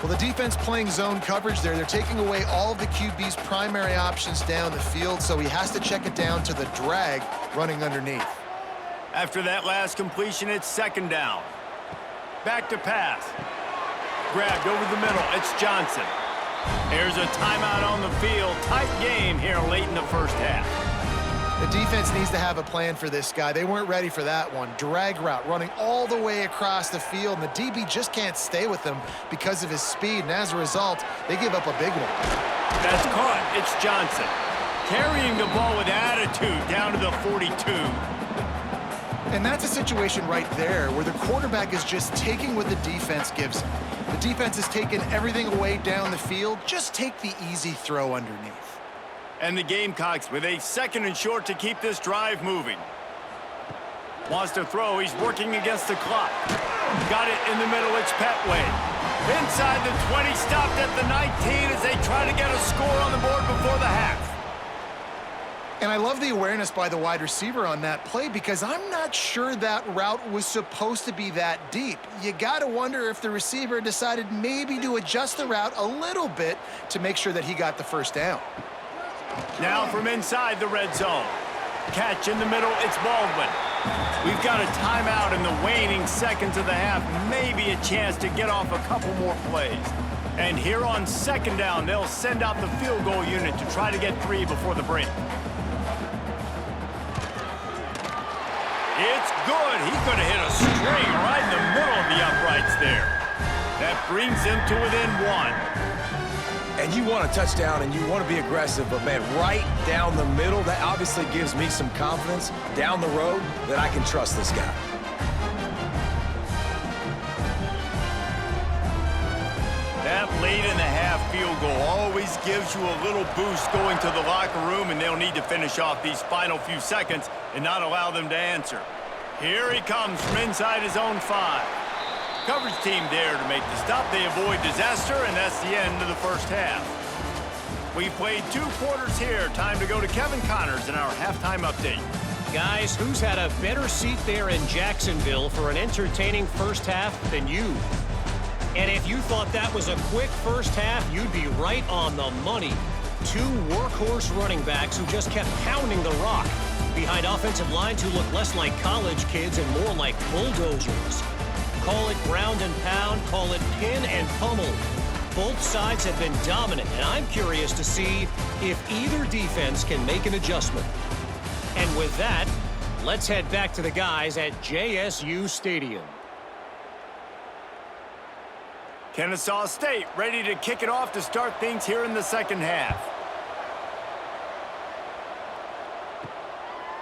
Well, the defense playing zone coverage there. They're taking away all of the QB's primary options down the field, so he has to check it down to the drag running underneath. After that last completion, it's second down. Back to pass. Grabbed over the middle. It's Johnson. There's a timeout on the field. Tight game here late in the first half. The defense needs to have a plan for this guy. They weren't ready for that one. Drag route running all the way across the field, and the DB just can't stay with him because of his speed, and as a result, they give up a big one. That's caught. It's Johnson. Carrying the ball with attitude down to the 42. And that's a situation right there where the quarterback is just taking what the defense gives him. The defense is taking everything away down the field. Just take the easy throw underneath. And the Gamecocks with a 2nd and short to keep this drive moving. Wants to throw. He's working against the clock. Got it in the middle. It's Petway. Inside the 20, stopped at the 19 as they try to get a score on the board before the half. And I love the awareness by the wide receiver on that play because I'm not sure that route was supposed to be that deep. You got to wonder if the receiver decided maybe to adjust the route a little bit to make sure that he got the first down. Now from inside the red zone. Catch in the middle, it's Baldwin. We've got a timeout in the waning seconds of the half. Maybe a chance to get off a couple more plays. And here on 2nd down, they'll send out the field goal unit to try to get 3 before the break. It's good. He could have hit a straight right in the middle of the uprights there. That brings him to within 1. And you want a touchdown and you want to be aggressive, but man, right down the middle, that obviously gives me some confidence down the road that I can trust this guy. That late in the half field goal always gives you a little boost going to the locker room, and they'll need to finish off these final few seconds and not allow them to answer. Here he comes from inside his own 5. Coverage team there to make the stop. They avoid disaster, and that's the end of the first half. We've played 2 quarters here. Time to go to Kevin Connors in our halftime update. Guys, who's had a better seat there in Jacksonville for an entertaining first half than you? And if you thought that was a quick first half, you'd be right on the money. 2 workhorse running backs who just kept pounding the rock behind offensive lines who look less like college kids and more like bulldozers. Call it ground and pound, call it pin and pummel. Both sides have been dominant, and I'm curious to see if either defense can make an adjustment. And with that, let's head back to the guys at JSU Stadium. Kennesaw State ready to kick it off to start things here in the second half.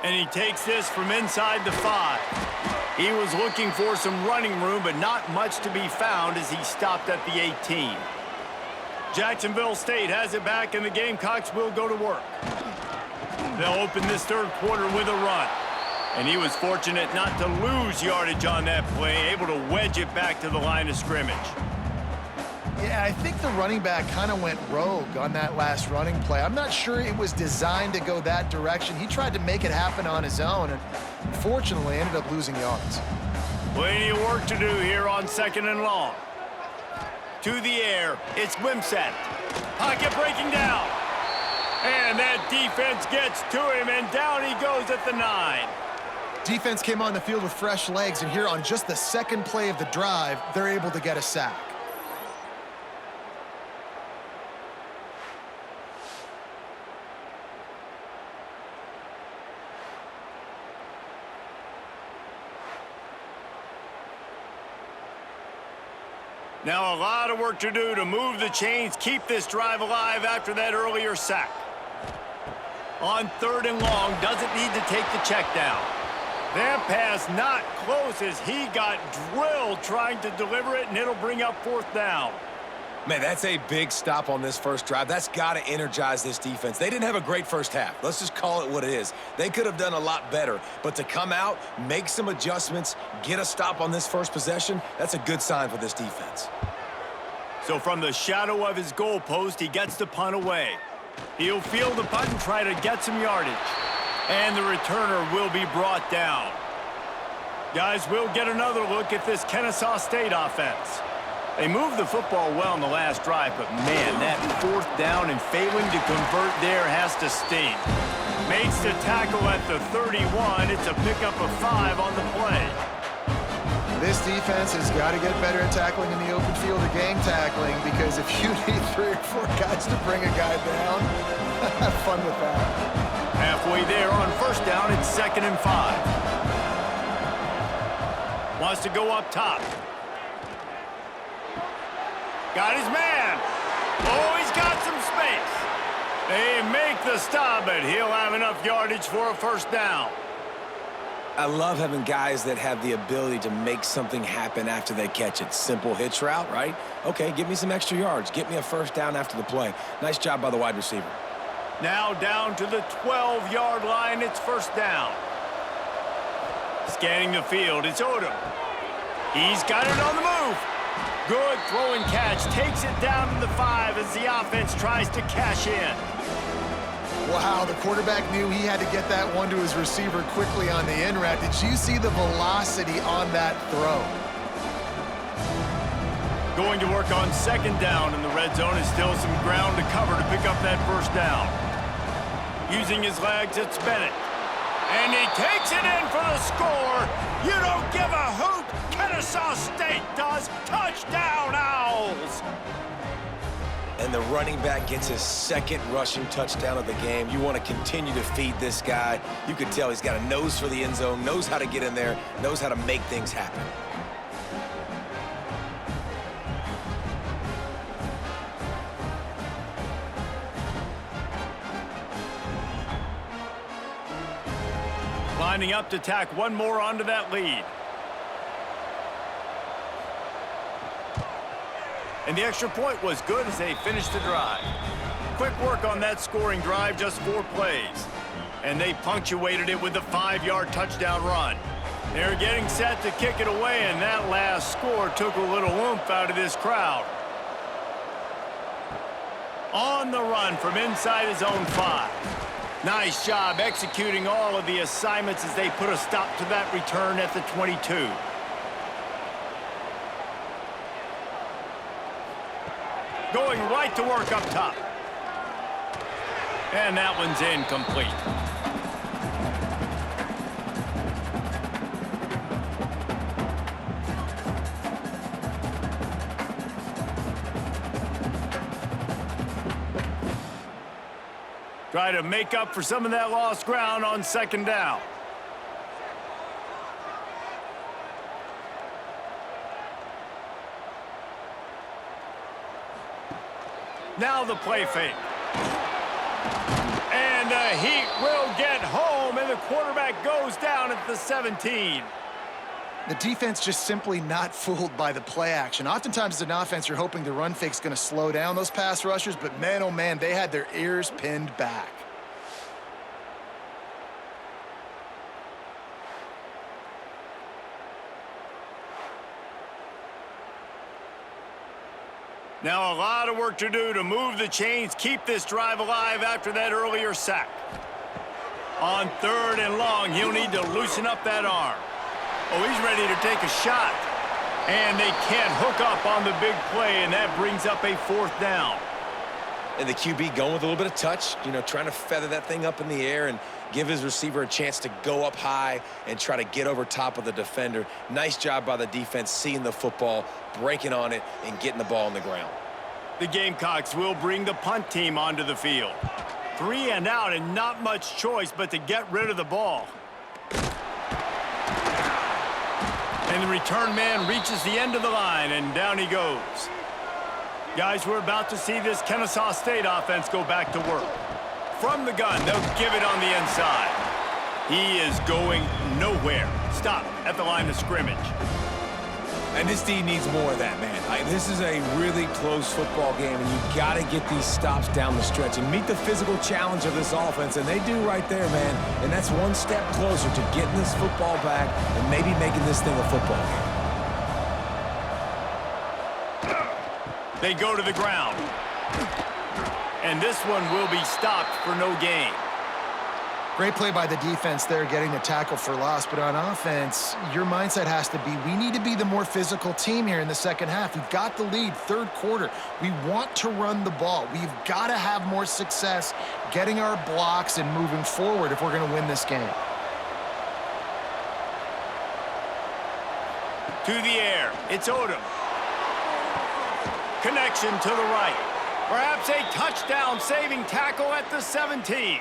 And he takes this from inside the 5. He was looking for some running room, but not much to be found as he stopped at the 18. Jacksonville State has it back, and the Gamecocks will go to work. They'll open this 3rd quarter with a run. And he was fortunate not to lose yardage on that play, able to wedge it back to the line of scrimmage. Yeah, I think the running back kind of went rogue on that last running play. I'm not sure it was designed to go that direction. He tried to make it happen on his own and unfortunately ended up losing yards. Plenty of work to do here on 2nd and long. To the air, it's Wimsatt. Pocket breaking down. And that defense gets to him, and down he goes at the 9. Defense came on the field with fresh legs, and here on just the 2nd play of the drive, they're able to get a sack. Now a lot of work to do to move the chains, keep this drive alive after that earlier sack. On 3rd and long, doesn't need to take the check down. That pass not close as he got drilled trying to deliver it, and it'll bring up 4th down. Man, that's a big stop on this first drive. That's got to energize this defense. They didn't have a great first half. Let's just call it what it is. They could have done a lot better. But to come out, make some adjustments, get a stop on this first possession, that's a good sign for this defense. So from the shadow of his goalpost, he gets the punt away. He'll field the punt and try to get some yardage. And the returner will be brought down. Guys, we'll get another look at this Kennesaw State offense. They moved the football well in the last drive, but man, that 4th down and failing to convert there has to sting. Makes the tackle at the 31. It's a pickup of 5 on the play. This defense has got to get better at tackling in the open field or gang tackling, because if you need 3 or 4 guys to bring a guy down, have fun with that. Halfway there on 1st down, it's 2nd and 5. Wants to go up top. Got his man. Oh, he's got some space. They make the stop, but he'll have enough yardage for a 1st down. I love having guys that have the ability to make something happen after they catch it. Simple hitch route, right? Okay, give me some extra yards. Get me a first down after the play. Nice job by the wide receiver. Now down to the 12-yard line, it's first down. Scanning the field, it's Odom. He's got it on the move. Good throw and catch, takes it down to the 5 as the offense tries to cash in. Wow, the quarterback knew he had to get that one to his receiver quickly on the in route. Did you see the velocity on that throw? Going to work on second down in the red zone is still some ground to cover to pick up that first down. Using his legs, it's Bennett. And he takes it in for the score. You don't give a hoot. Kennesaw State does. Touchdown, Owls. And the running back gets his second rushing touchdown of the game. You want to continue to feed this guy. You can tell he's got a nose for the end zone, knows how to get in there, knows how to make things happen. Lining up to tack one more onto that lead. And the extra point was good as they finished the drive. Quick work on that scoring drive, just 4 plays. And they punctuated it with a 5-yard touchdown run. They're getting set to kick it away, and that last score took a little oomph out of this crowd. On the run from inside his own 5. Nice job executing all of the assignments as they put a stop to that return at the 22. Going right to work up top. And that one's incomplete. Try to make up for some of that lost ground on second down. Now the play fake. And the Heat will get home, and the quarterback goes down at the 17. The defense just simply not fooled by the play action. Oftentimes as an offense, you're hoping the run fake's going to slow down those pass rushers, but man, oh man, they had their ears pinned back. Now a lot of work to do to move the chains, keep this drive alive after that earlier sack. On 3rd and long, he'll need to loosen up that arm. Oh, he's ready to take a shot. And they can't hook up on the big play, and that brings up a 4th down. And the QB going with a little bit of touch, you know, trying to feather that thing up in the air and give his receiver a chance to go up high and try to get over top of the defender. Nice job by the defense seeing the football, breaking on it, and getting the ball on the ground. The Gamecocks will bring the punt team onto the field. 3 and out, and not much choice but to get rid of the ball. And the return man reaches the end of the line, and down he goes. Guys, we're about to see this Kennesaw State offense go back to work. From the gun, they'll give it on the inside. He is going nowhere. Stop at the line of scrimmage. And this D needs more of that, man. This is a really close football game, and you got to get these stops down the stretch and meet the physical challenge of this offense, and they do right there, man. And that's one step closer to getting this football back and maybe making this thing a football game. They go to the ground. And this one will be stopped for no gain. Great play by the defense there, getting the tackle for loss. But on offense, your mindset has to be, we need to be the more physical team here in the second half. We've got the lead, 3rd quarter. We want to run the ball. We've got to have more success getting our blocks and moving forward if we're going to win this game. To the air, it's Odom. Connection to the right. Perhaps a touchdown-saving tackle at the 17.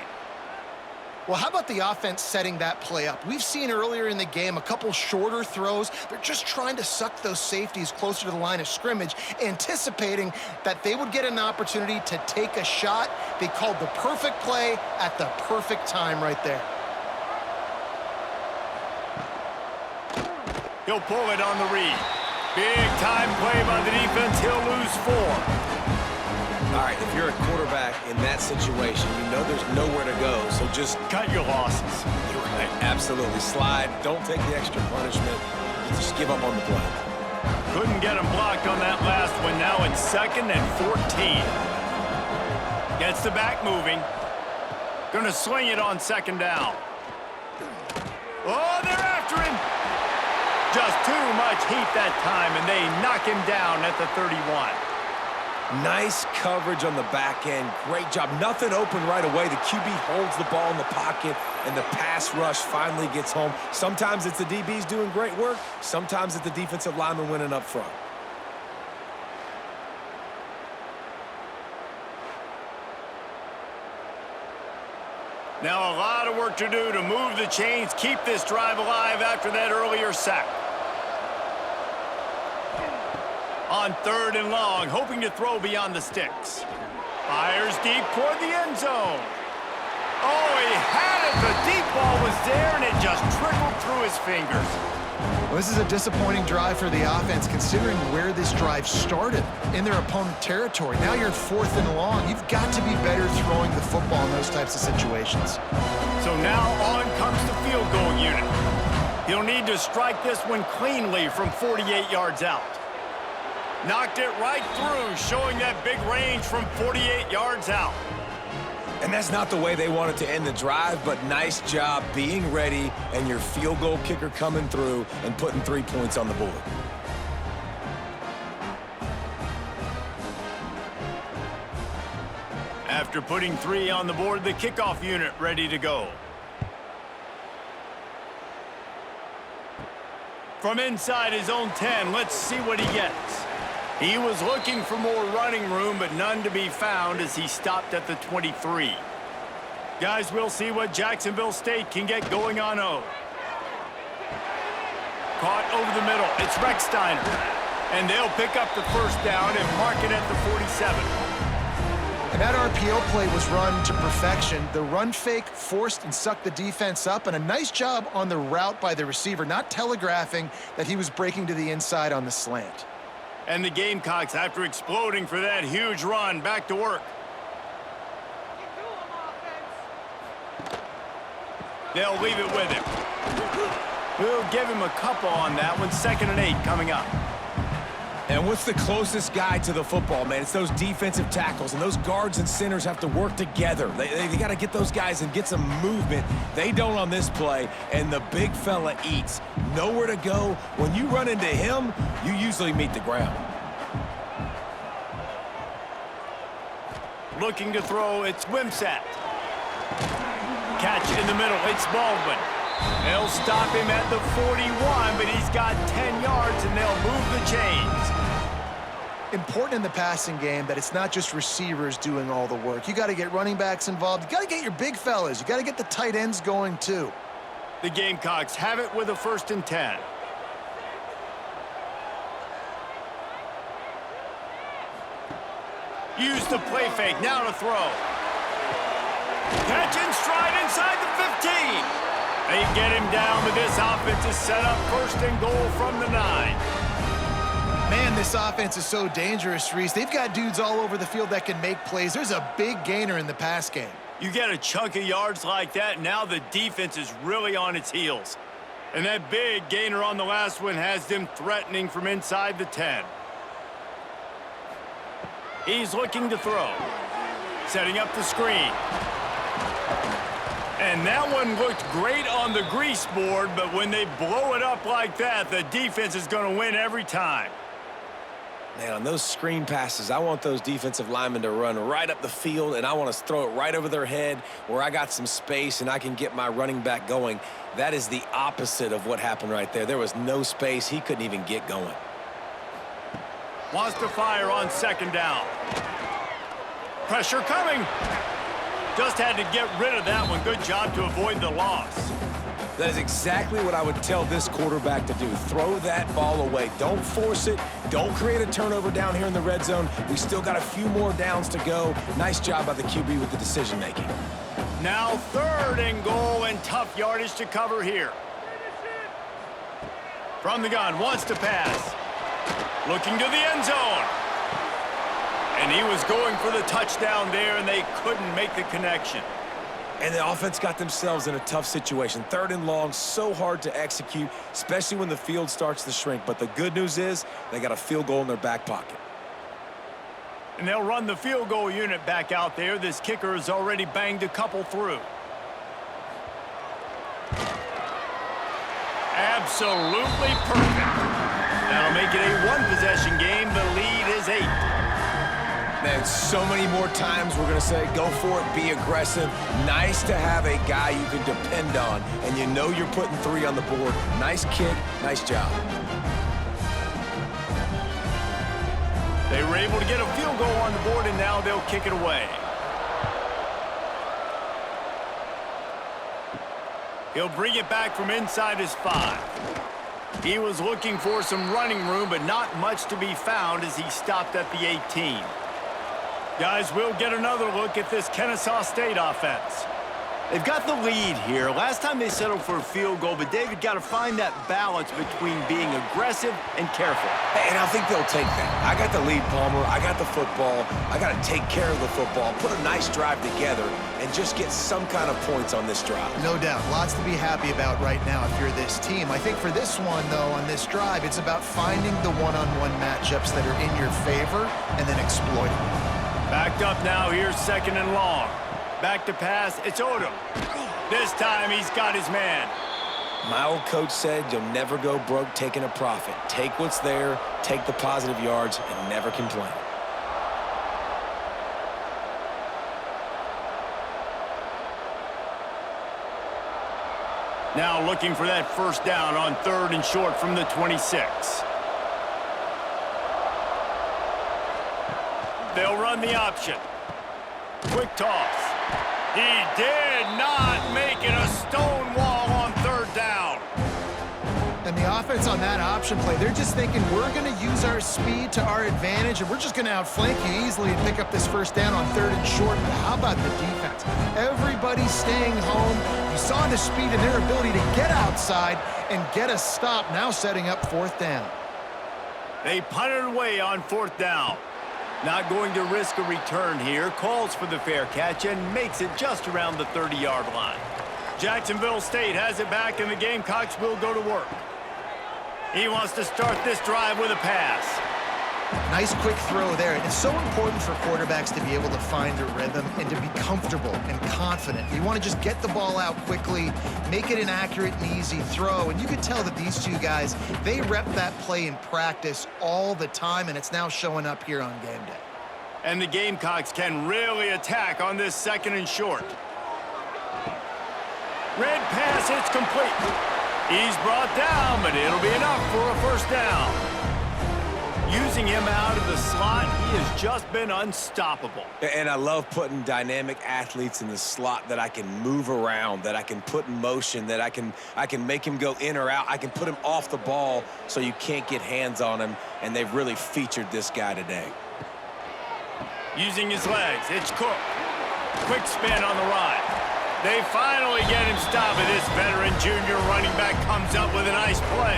Well, how about the offense setting that play up? We've seen earlier in the game a couple shorter throws. They're just trying to suck those safeties closer to the line of scrimmage, anticipating that they would get an opportunity to take a shot. They called the perfect play at the perfect time right there. He'll pull it on the read. Big time play by the defense. He'll lose 4. All right, if you're a quarterback in that situation, you know there's nowhere to go, so just cut your losses. You're right, absolutely. Slide. Don't take the extra punishment. You just give up on the play. Couldn't get him blocked on that last one. Now it's 2nd and 14. Gets the back moving. Gonna swing it on 2nd down. Oh, they're after him. Just too much heat that time, and they knock him down at the 31. Nice coverage on the back end. Great job. Nothing open right away. The QB holds the ball in the pocket, and the pass rush finally gets home. Sometimes it's the DBs doing great work. Sometimes it's the defensive lineman winning up front. Now a lot of work to do to move the chains, keep this drive alive after that earlier sack. On 3rd and long, hoping to throw beyond the sticks. Fires deep toward the end zone. Oh, he had it. The deep ball was there, and it just trickled through his fingers. Well, this is a disappointing drive for the offense, considering where this drive started, in their opponent territory. Now you're 4th and long. You've got to be better throwing the football in those types of situations. So now on comes the field goal unit. He'll need to strike this one cleanly from 48 yards out. Knocked it right through, showing that big range from 48 yards out. And that's not the way they wanted to end the drive, but nice job being ready and your field goal kicker coming through and putting 3 points on the board. After putting 3 on the board, the kickoff unit ready to go. From inside his own 10, let's see what he gets. He was looking for more running room, but none to be found as he stopped at the 23. Guys, we'll see what Jacksonville State can get going on O. Caught over the middle. It's Recksteiner. And they'll pick up the 1st down and mark it at the 47. And that RPO play was run to perfection. The run fake forced and sucked the defense up, and a nice job on the route by the receiver, not telegraphing that he was breaking to the inside on the slant. And the Gamecocks, after exploding for that huge run, back to work. They'll leave it with him. We'll give him a couple on that one. 2nd and 8 coming up. And what's the closest guy to the football, man? It's those defensive tackles, and those guards and centers have to work together. They got to get those guys and get some movement. They don't on this play, and the big fella eats. Nowhere to go. When you run into him, you usually meet the ground. Looking to throw, it's Wimsatt. Catch in the middle, it's Baldwin. They'll stop him at the 41, but he's got 10 yards, and they'll move the chains. Important in the passing game that it's not just receivers doing all the work. You got to get running backs involved. You got to get your big fellas. You got to get the tight ends going too. The Gamecocks have it with a 1st and 10. Use the play fake, now to throw. Catch in stride inside the 15. They get him down, but this offense is set up 1st and goal from the 9. Man, this offense is so dangerous, Reese. They've got dudes all over the field that can make plays. There's a big gainer in the pass game. You get a chunk of yards like that, now the defense is really on its heels. And that big gainer on the last one has them threatening from inside the 10. He's looking to throw. Setting up the screen. And that one looked great on the grease board, but when they blow it up like that, the defense is going to win every time. Man, on those screen passes, I want those defensive linemen to run right up the field, and I want to throw it right over their head where I got some space and I can get my running back going. That is the opposite of what happened right there. There was no space. He couldn't even get going. Wants to fire on 2nd down. Pressure coming. Just had to get rid of that one. Good job to avoid the loss. That is exactly what I would tell this quarterback to do. Throw that ball away. Don't force it. Don't create a turnover down here in the red zone. We still got a few more downs to go. Nice job by the QB with the decision-making. Now 3rd and goal, and tough yardage to cover here. From the gun, wants to pass. Looking to the end zone. And he was going for the touchdown there, and they couldn't make the connection. And the offense got themselves in a tough situation. 3rd and long, so hard to execute, especially when the field starts to shrink. But the good news is they got a field goal in their back pocket. And they'll run the field goal unit back out there. This kicker has already banged a couple through. Absolutely perfect. That'll make it a 1-possession game. The lead is 8. Man, so many more times we're going to say, go for it, be aggressive. Nice to have a guy you can depend on, and you know you're putting 3 on the board. Nice kick, nice job. They were able to get a field goal on the board, and now they'll kick it away. He'll bring it back from inside his 5. He was looking for some running room, but not much to be found as he stopped at the 18. Guys, we'll get another look at this Kennesaw State offense. They've got the lead here. Last time they settled for a field goal, but David got to find that balance between being aggressive and careful. And I think they'll take that. I got the lead, Palmer. I got the football. I got to take care of the football, put a nice drive together, and just get some kind of points on this drive. No doubt. Lots to be happy about right now if you're this team. I think for this one, though, on this drive, it's about finding the one-on-one matchups that are in your favor and then exploiting them. Backed up now, here's 2nd and long. Back to pass, it's Odom. This time he's got his man. My old coach said you'll never go broke taking a profit. Take what's there, take the positive yards, and never complain. Now looking for that 1st down on 3rd and short from the 26. They'll run the option. Quick toss. He did not make it a stone wall on 3rd down. And the offense on that option play, they're just thinking we're going to use our speed to our advantage, and we're just going to outflank you easily and pick up this 1st down on 3rd and short. But how about the defense? Everybody's staying home. You saw the speed and their ability to get outside and get a stop, now setting up 4th down. They punted away on 4th down. Not going to risk a return here. Calls for the fair catch and makes it just around the 30-yard line. Jacksonville State has it back, and the Gamecocks will go to work. He wants to start this drive with a pass. Nice quick throw there. It's so important for quarterbacks to be able to find a rhythm and to be comfortable and confident. You want to just get the ball out quickly, make it an accurate and easy throw. And you could tell that these two guys, they rep that play in practice all the time, and it's now showing up here on game day. And the Gamecocks can really attack on this 2nd and short. Red pass, it's complete. He's brought down, but it'll be enough for a 1st down. Using him out of the slot, he has just been unstoppable. And I love putting dynamic athletes in the slot that I can move around, that I can put in motion, that I can make him go in or out. I can put him off the ball so you can't get hands on him, and they've really featured this guy today. Using his legs, it's Cook. Quick spin on the ride. They finally get him stopped, and this veteran junior running back comes up with a nice play.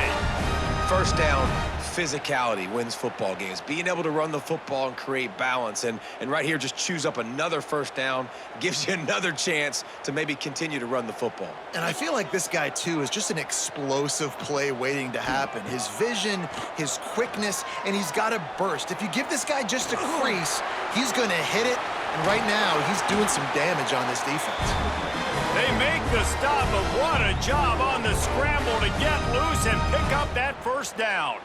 1st down. Physicality wins football games. Being able to run the football and create balance. And right here, just choose up another 1st down. Gives you another chance to maybe continue to run the football. And I feel like this guy, too, is just an explosive play waiting to happen. His vision, his quickness, and he's got a burst. If you give this guy just a crease, he's going to hit it. And right now, he's doing some damage on this defense. They make the stop, but what a job on the scramble to get loose and pick up that 1st down.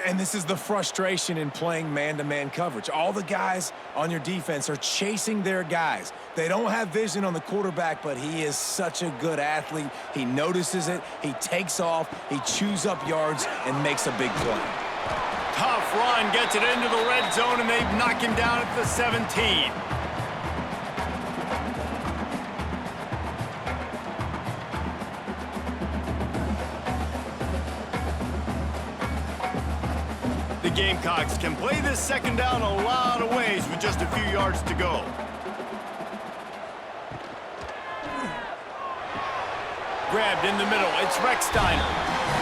And this is the frustration in playing man-to-man coverage. All the guys on your defense are chasing their guys. They don't have vision on the quarterback, but he is such a good athlete. He notices it, he takes off, he chews up yards, and makes a big play. Tough run, gets it into the red zone, and they knock him down at the 17. The Gamecocks can play this 2nd down a lot of ways with just a few yards to go. Grabbed in the middle, it's Rex Steiner.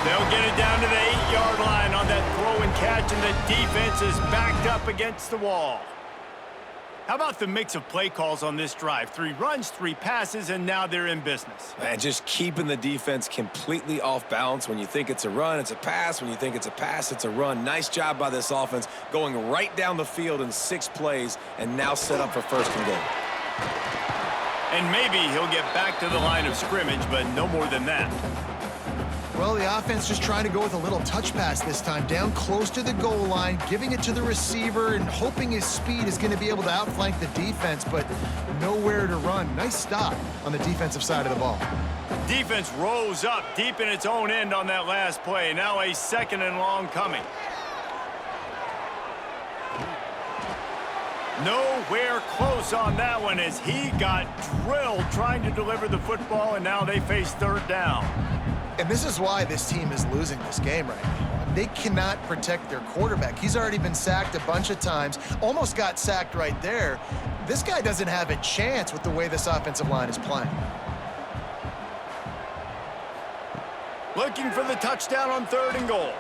They'll get it down to the 8-yard line on that throw and catch, and the defense is backed up against the wall. How about the mix of play calls on this drive? 3 runs, 3 passes, and now they're in business. And just keeping the defense completely off balance. When you think it's a run, it's a pass. When you think it's a pass, it's a run. Nice job by this offense going right down the field in 6 plays and now set up for 1st and goal. And maybe he'll get back to the line of scrimmage, but no more than that. Well, the offense just trying to go with a little touch pass this time, down close to the goal line, giving it to the receiver and hoping his speed is going to be able to outflank the defense, but nowhere to run. Nice stop on the defensive side of the ball. Defense rose up deep in its own end on that last play. Now a 2nd and long coming. Nowhere close on that one as he got drilled trying to deliver the football, and now they face 3rd down. And this is why this team is losing this game right now. They cannot protect their quarterback. He's already been sacked a bunch of times, almost got sacked right there. This guy doesn't have a chance with the way this offensive line is playing. Looking for the touchdown on 3rd and goal.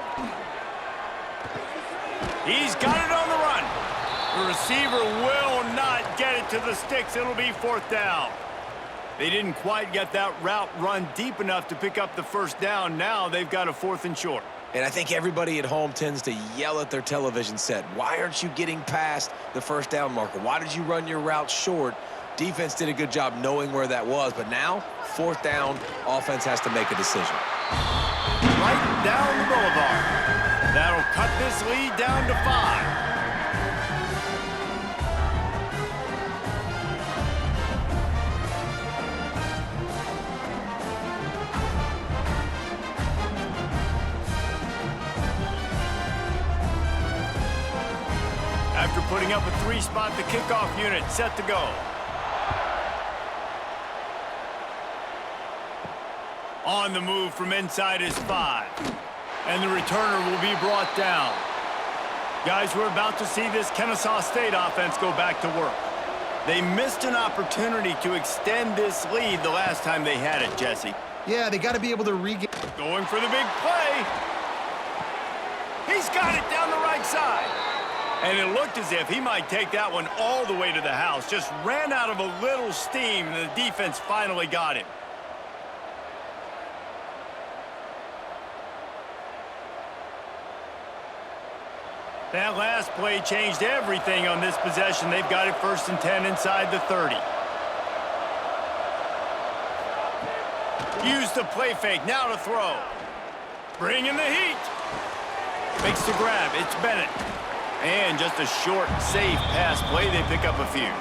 He's got it on the run. The receiver will not get it to the sticks. It'll be 4th down. They didn't quite get that route run deep enough to pick up the 1st down. Now they've got a 4th and short. And I think everybody at home tends to yell at their television set. Why aren't you getting past the 1st down marker? Why did you run your route short? Defense did a good job knowing where that was. But now, 4th down, offense has to make a decision. Right down the boulevard. That'll cut this lead down to 5. After putting up a 3-spot, the kickoff unit set to go. On the move from inside is 5. And the returner will be brought down. Guys, we're about to see this Kennesaw State offense go back to work. They missed an opportunity to extend this lead the last time they had it, Jesse. Yeah, they got to be able to regain. Going for the big play. He's got it down the right side. And it looked as if he might take that one all the way to the house. Just ran out of a little steam, and the defense finally got him. That last play changed everything on this possession. They've got it 1st and 10 inside the 30. Use the play fake, now to throw. Bring in the heat. Makes the grab, it's Bennett. And just a short, safe pass play, they pick up a few.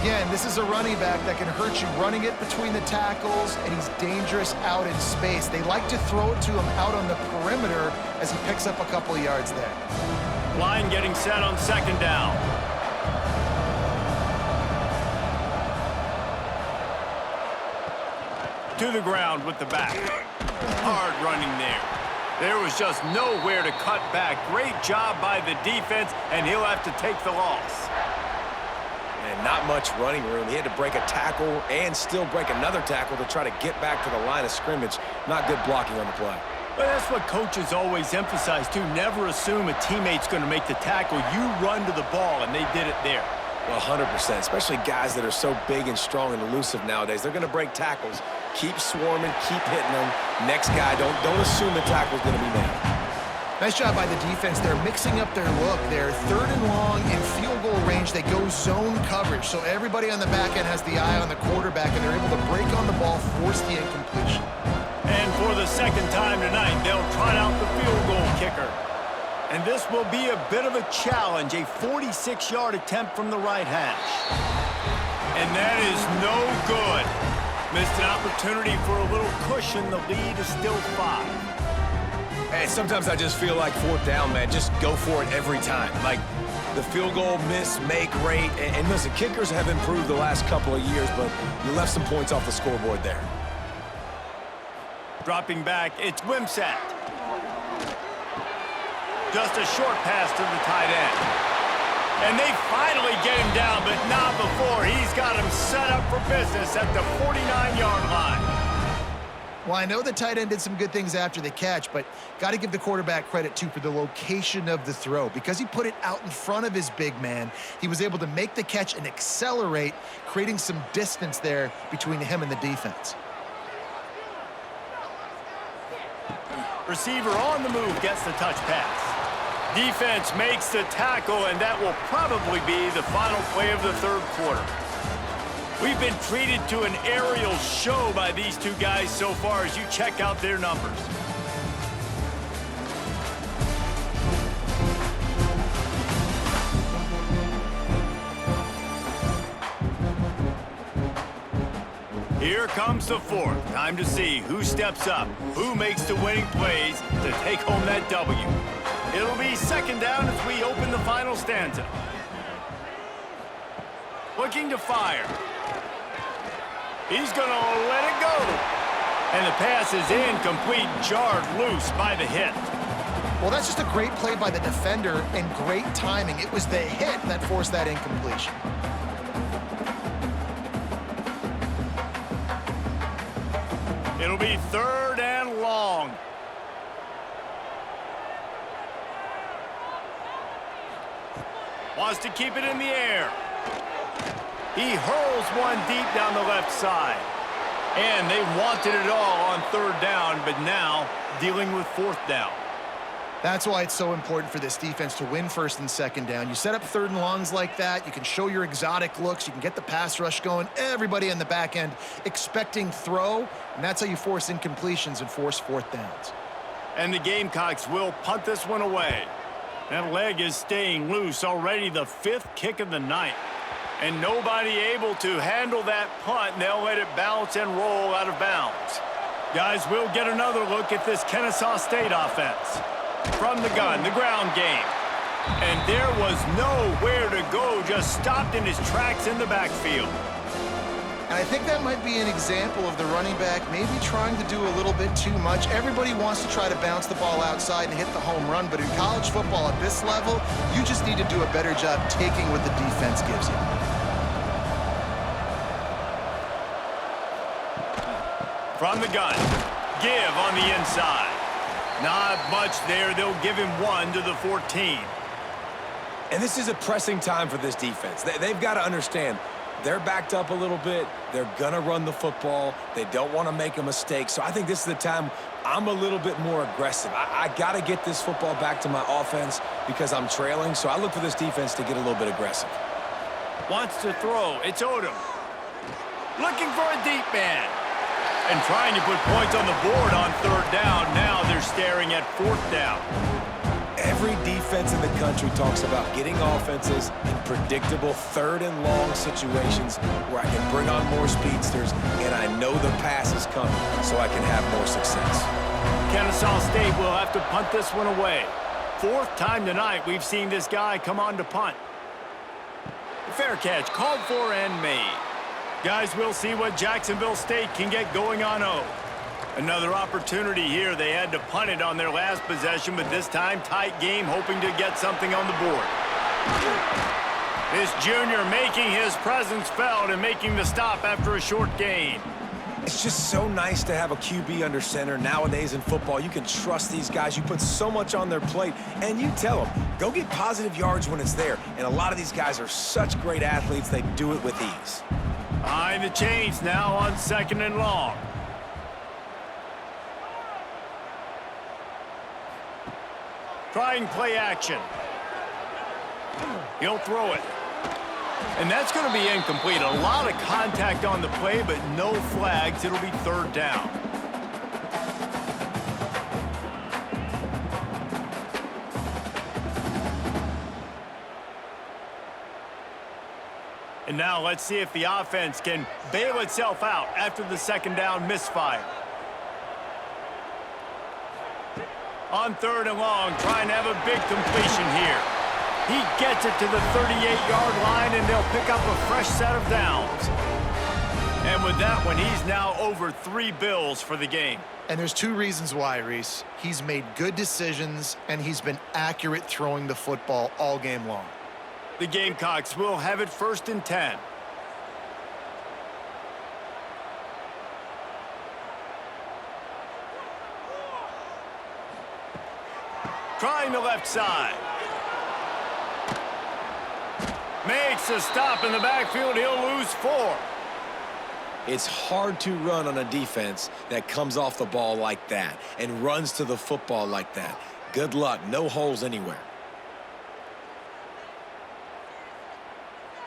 Again, this is a running back that can hurt you running it between the tackles, and he's dangerous out in space. They like to throw it to him out on the perimeter as he picks up a couple of yards there. Line getting set on 2nd down. To the ground with the back. Hard running there. There was just nowhere to cut back. Great job by the defense, and he'll have to take the loss. And not much running room. He had to break a tackle and still break another tackle to try to get back to the line of scrimmage. Not good blocking on the play. But that's what coaches always emphasize, too. Never assume a teammate's going to make the tackle. You run to the ball, and they did it there. Well, 100%, especially guys that are so big and strong and elusive nowadays. They're going to break tackles. Keep swarming, keep hitting them. Next guy, don't assume the tackle's going to be made. Nice job by the defense. They're mixing up their look. They're 3rd and long in field goal range. They go zone coverage, so everybody on the back end has the eye on the quarterback, and they're able to break on the ball, force the incompletion. And for the 2nd time tonight, they'll trot out the field goal kicker. And this will be a bit of a challenge, a 46-yard attempt from the right hash. And that is no good. Missed an opportunity for a little cushion. The lead is still 5. And sometimes I just feel like 4th down, man. Just go for it every time. Like the field goal miss, make rate. And listen, kickers have improved the last couple of years, but you left some points off the scoreboard there. Dropping back, it's Wimsatt. Just a short pass to the tight end. And they finally get him down, but not before. He's got him set up for business at the 49-yard line. Well, I know the tight end did some good things after the catch, but got to give the quarterback credit, too, for the location of the throw. Because he put it out in front of his big man, he was able to make the catch and accelerate, creating some distance there between him and the defense. Receiver on the move gets the touch pass. Defense makes the tackle, and that will probably be the final play of the third quarter. We've been treated to an aerial show by these two guys so far as you check out their numbers. Here comes the fourth. Time to see who steps up, who makes the winning plays to take home that W. It'll be second down as we open the final stanza. Looking to fire. He's going to let it go. And the pass is incomplete, jarred loose by the hit. Well, that's just a great play by the defender and great timing. It was the hit that forced that incompletion. It'll be third and long. Wants to keep it in the air. He hurls one deep down the left side. And they wanted it all on third down, but now dealing with fourth down. That's why it's so important for this defense to win first and second down. You set up third and longs like that, you can show your exotic looks, you can get the pass rush going, everybody in the back end expecting throw, and that's how you force incompletions and force fourth downs. And the Gamecocks will punt this one away. That leg is staying loose, already the fifth kick of the night. And nobody able to handle that punt, and they'll let it bounce and roll out of bounds. Guys, we'll get another look at this Kennesaw State offense. From the gun, the ground game. And there was nowhere to go, just stopped in his tracks in the backfield. And I think that might be an example of the running back maybe trying to do a little bit too much. Everybody wants to try to bounce the ball outside and hit the home run, but in college football at this level, you just need to do a better job taking what the defense gives you. From the gun, give on the inside. Not much there. They'll give him one to the 14. And this is a pressing time for this defense. They've got to understand, they're backed up a little bit. They're going to run the football. They don't want to make a mistake. So I think this is the time I'm a little bit more aggressive. I got to get this football back to my offense because I'm trailing. So I look for this defense to get a little bit aggressive. Wants to throw. It's Odom. Looking for a deep man. And trying to put points on the board on third down. Now they're staring at fourth down. Every defense in the country talks about getting offenses in predictable third and long situations where I can bring on more speedsters and I know the pass is coming so I can have more success. Kennesaw State will have to punt this one away. Fourth time tonight we've seen this guy come on to punt. Fair catch called for and made. Guys, we'll see what Jacksonville State can get going on O. Another opportunity here. They had to punt it on their last possession, but this time tight game, hoping to get something on the board. This junior making his presence felt and making the stop after a short gain. It's just so nice to have a QB under center. Nowadays in football, you can trust these guys. You put so much on their plate, and you tell them, go get positive yards when it's there. And a lot of these guys are such great athletes, they do it with ease. Behind the chains now on second and long. Trying play action. He'll throw it. And that's going to be incomplete. A lot of contact on the play, but no flags. It'll be third down. And now let's see if the offense can bail itself out after the second down misfire. On third and long, trying to have a big completion here. He gets it to the 38-yard line, and they'll pick up a fresh set of downs. And with that one, he's now over 3 bills for the game. And there's 2 reasons why, Reese. He's made good decisions, and he's been accurate throwing the football all game long. The Gamecocks will have it first and 10. trying the left side. Makes a stop in the backfield. He'll lose 4. It's hard to run on a defense that comes off the ball like that and runs to the football like that. Good luck. No holes anywhere.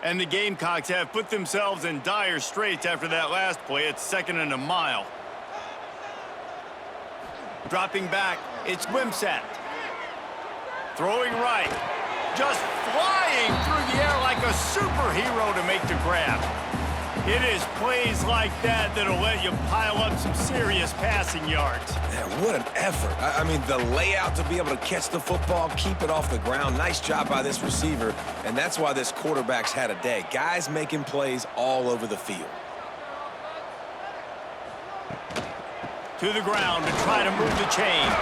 And the Gamecocks have put themselves in dire straits after that last play. It's 2nd and a mile. Dropping back, it's Wimsatt. Throwing right. Just flying through the air like a superhero to make the grab. It is plays like that that'll let you pile up some serious passing yards. Man, what an effort. I mean, the layout to be able to catch the football, keep it off the ground. Nice job by this receiver, and that's why this quarterback's had a day. Guys making plays all over the field. To the ground to try to move the chains.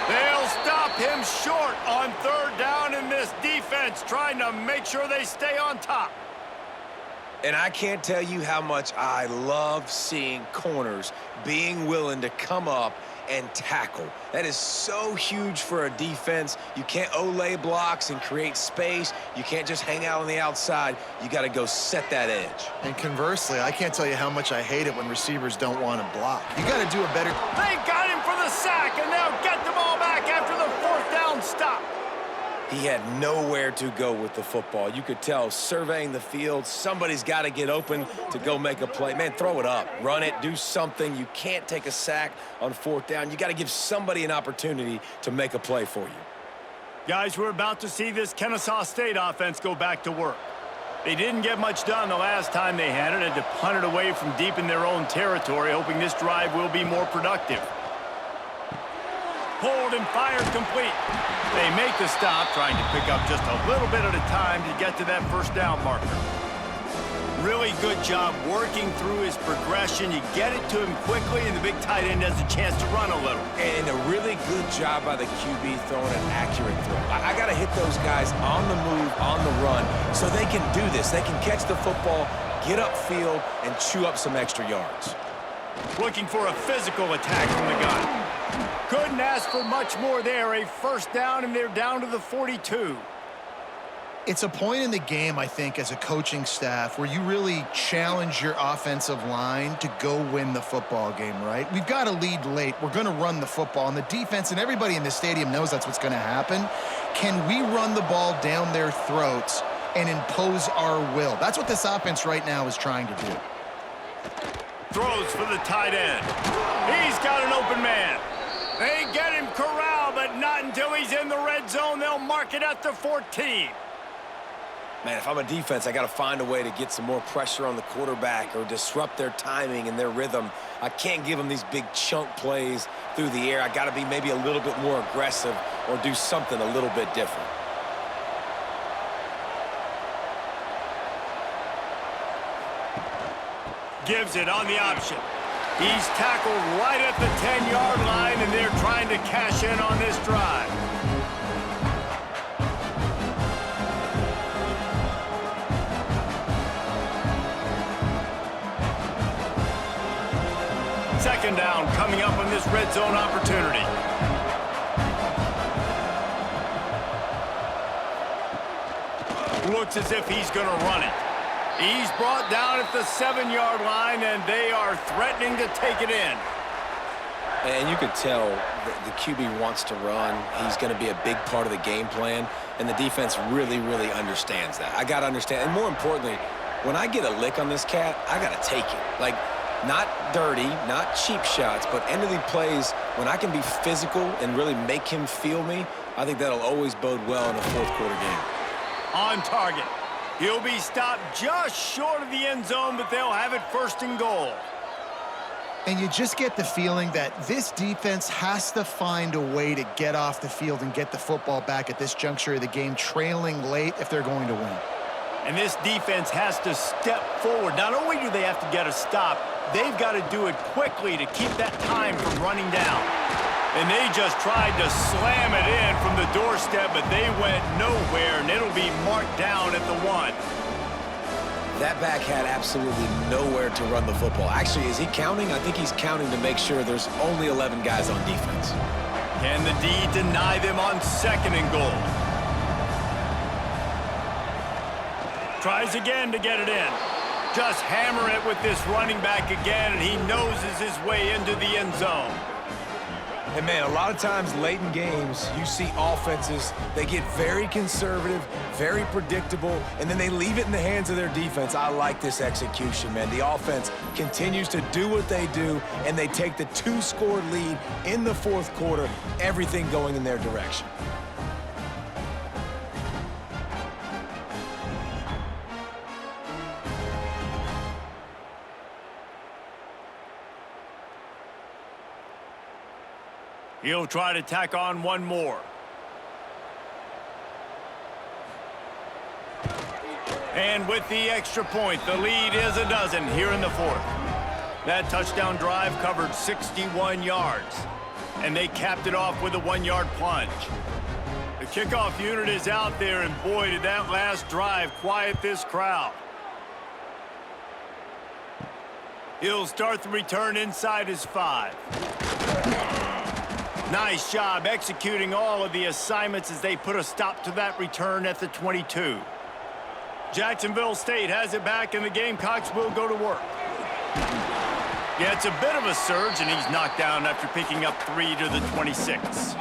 They'll stop him short on 3rd down, and this defense trying to make sure they stay on top. And I can't tell you how much I love seeing corners being willing to come up and tackle. That is so huge for a defense. You can't olay blocks and create space. You can't just hang out on the outside. You got to go set that edge. And conversely, I can't tell you how much I hate it when receivers don't want to block. You got to do a better... They got him for the sack, and they'll get the ball back after the 4th down stop. He had nowhere to go with the football. You could tell surveying the field, somebody's got to get open to go make a play. Man, throw it up, run it, do something. You can't take a sack on 4th down. You got to give somebody an opportunity to make a play for you. Guys, we're about to see this Kennesaw State offense go back to work. They didn't get much done the last time they had it. Had to punt it away from deep in their own territory, hoping this drive will be more productive. Pulled and fired complete. They make the stop, trying to pick up just a little bit at a time to get to that 1st down marker. Really good job working through his progression. You get it to him quickly, and the big tight end has a chance to run a little. And a really good job by the QB throwing an accurate throw. I got to hit those guys on the move, on the run, so they can do this. They can catch the football, get upfield, and chew up some extra yards. Looking for a physical attack from the gun. Couldn't ask for much more there. A 1st down, and they're down to the 42. It's a point in the game, I think, as a coaching staff where you really challenge your offensive line to go win the football game, right? We've got to lead late. We're going to run the football, and the defense and everybody in the stadium knows that's what's going to happen. Can we run the ball down their throats and impose our will? That's what this offense right now is trying to do. Throws for the tight end. He's got an open man. They get him corralled, but not until he's in the red zone. They'll mark it at the 14. Man, if I'm a defense, I got to find a way to get some more pressure on the quarterback or disrupt their timing and their rhythm. I can't give them these big chunk plays through the air. I got to be maybe a little bit more aggressive or do something a little bit different. Gives it on the option. He's tackled right at the 10-yard line, and they're trying to cash in on this drive. Second down coming up on this red zone opportunity. Looks as if he's going to run it. He's brought down at the 7-yard line, and they are threatening to take it in. And you could tell the QB wants to run. He's going to be a big part of the game plan, and the defense really, really understands that. I got to understand, and more importantly, when I get a lick on this cat, I got to take it. Like, not dirty, not cheap shots, but end of the plays, when I can be physical and really make him feel me, I think that'll always bode well in a fourth-quarter game. On target. He'll be stopped just short of the end zone, but they'll have it 1st and goal. And you just get the feeling that this defense has to find a way to get off the field and get the football back at this juncture of the game, trailing late if they're going to win. And this defense has to step forward. Not only do they have to get a stop, they've got to do it quickly to keep that time from running down. And they just tried to slam it in from the doorstep, but they went nowhere, and it'll be marked down at the 1. That back had absolutely nowhere to run the football. Actually, is he counting? I think he's counting to make sure there's only 11 guys on defense. Can the D deny them on 2nd and goal? Tries again to get it in. Just hammer it with this running back again, and he noses his way into the end zone. And man, a lot of times late in games, you see offenses, they get very conservative, very predictable, and then they leave it in the hands of their defense. I like this execution, man. The offense continues to do what they do, and they take the 2-score lead in the 4th quarter, everything going in their direction. He'll try to tack on one more. And with the extra point, the lead is a dozen here in the 4th. That touchdown drive covered 61 yards, and they capped it off with a 1-yard plunge. The kickoff unit is out there, and boy, did that last drive quiet this crowd. He'll start the return inside his 5. Nice job executing all of the assignments as they put a stop to that return at the 22. Jacksonville State has it back, and the Gamecocks will go to work. Yeah, it's a bit of a surge, and he's knocked down after picking up 3 to the 26.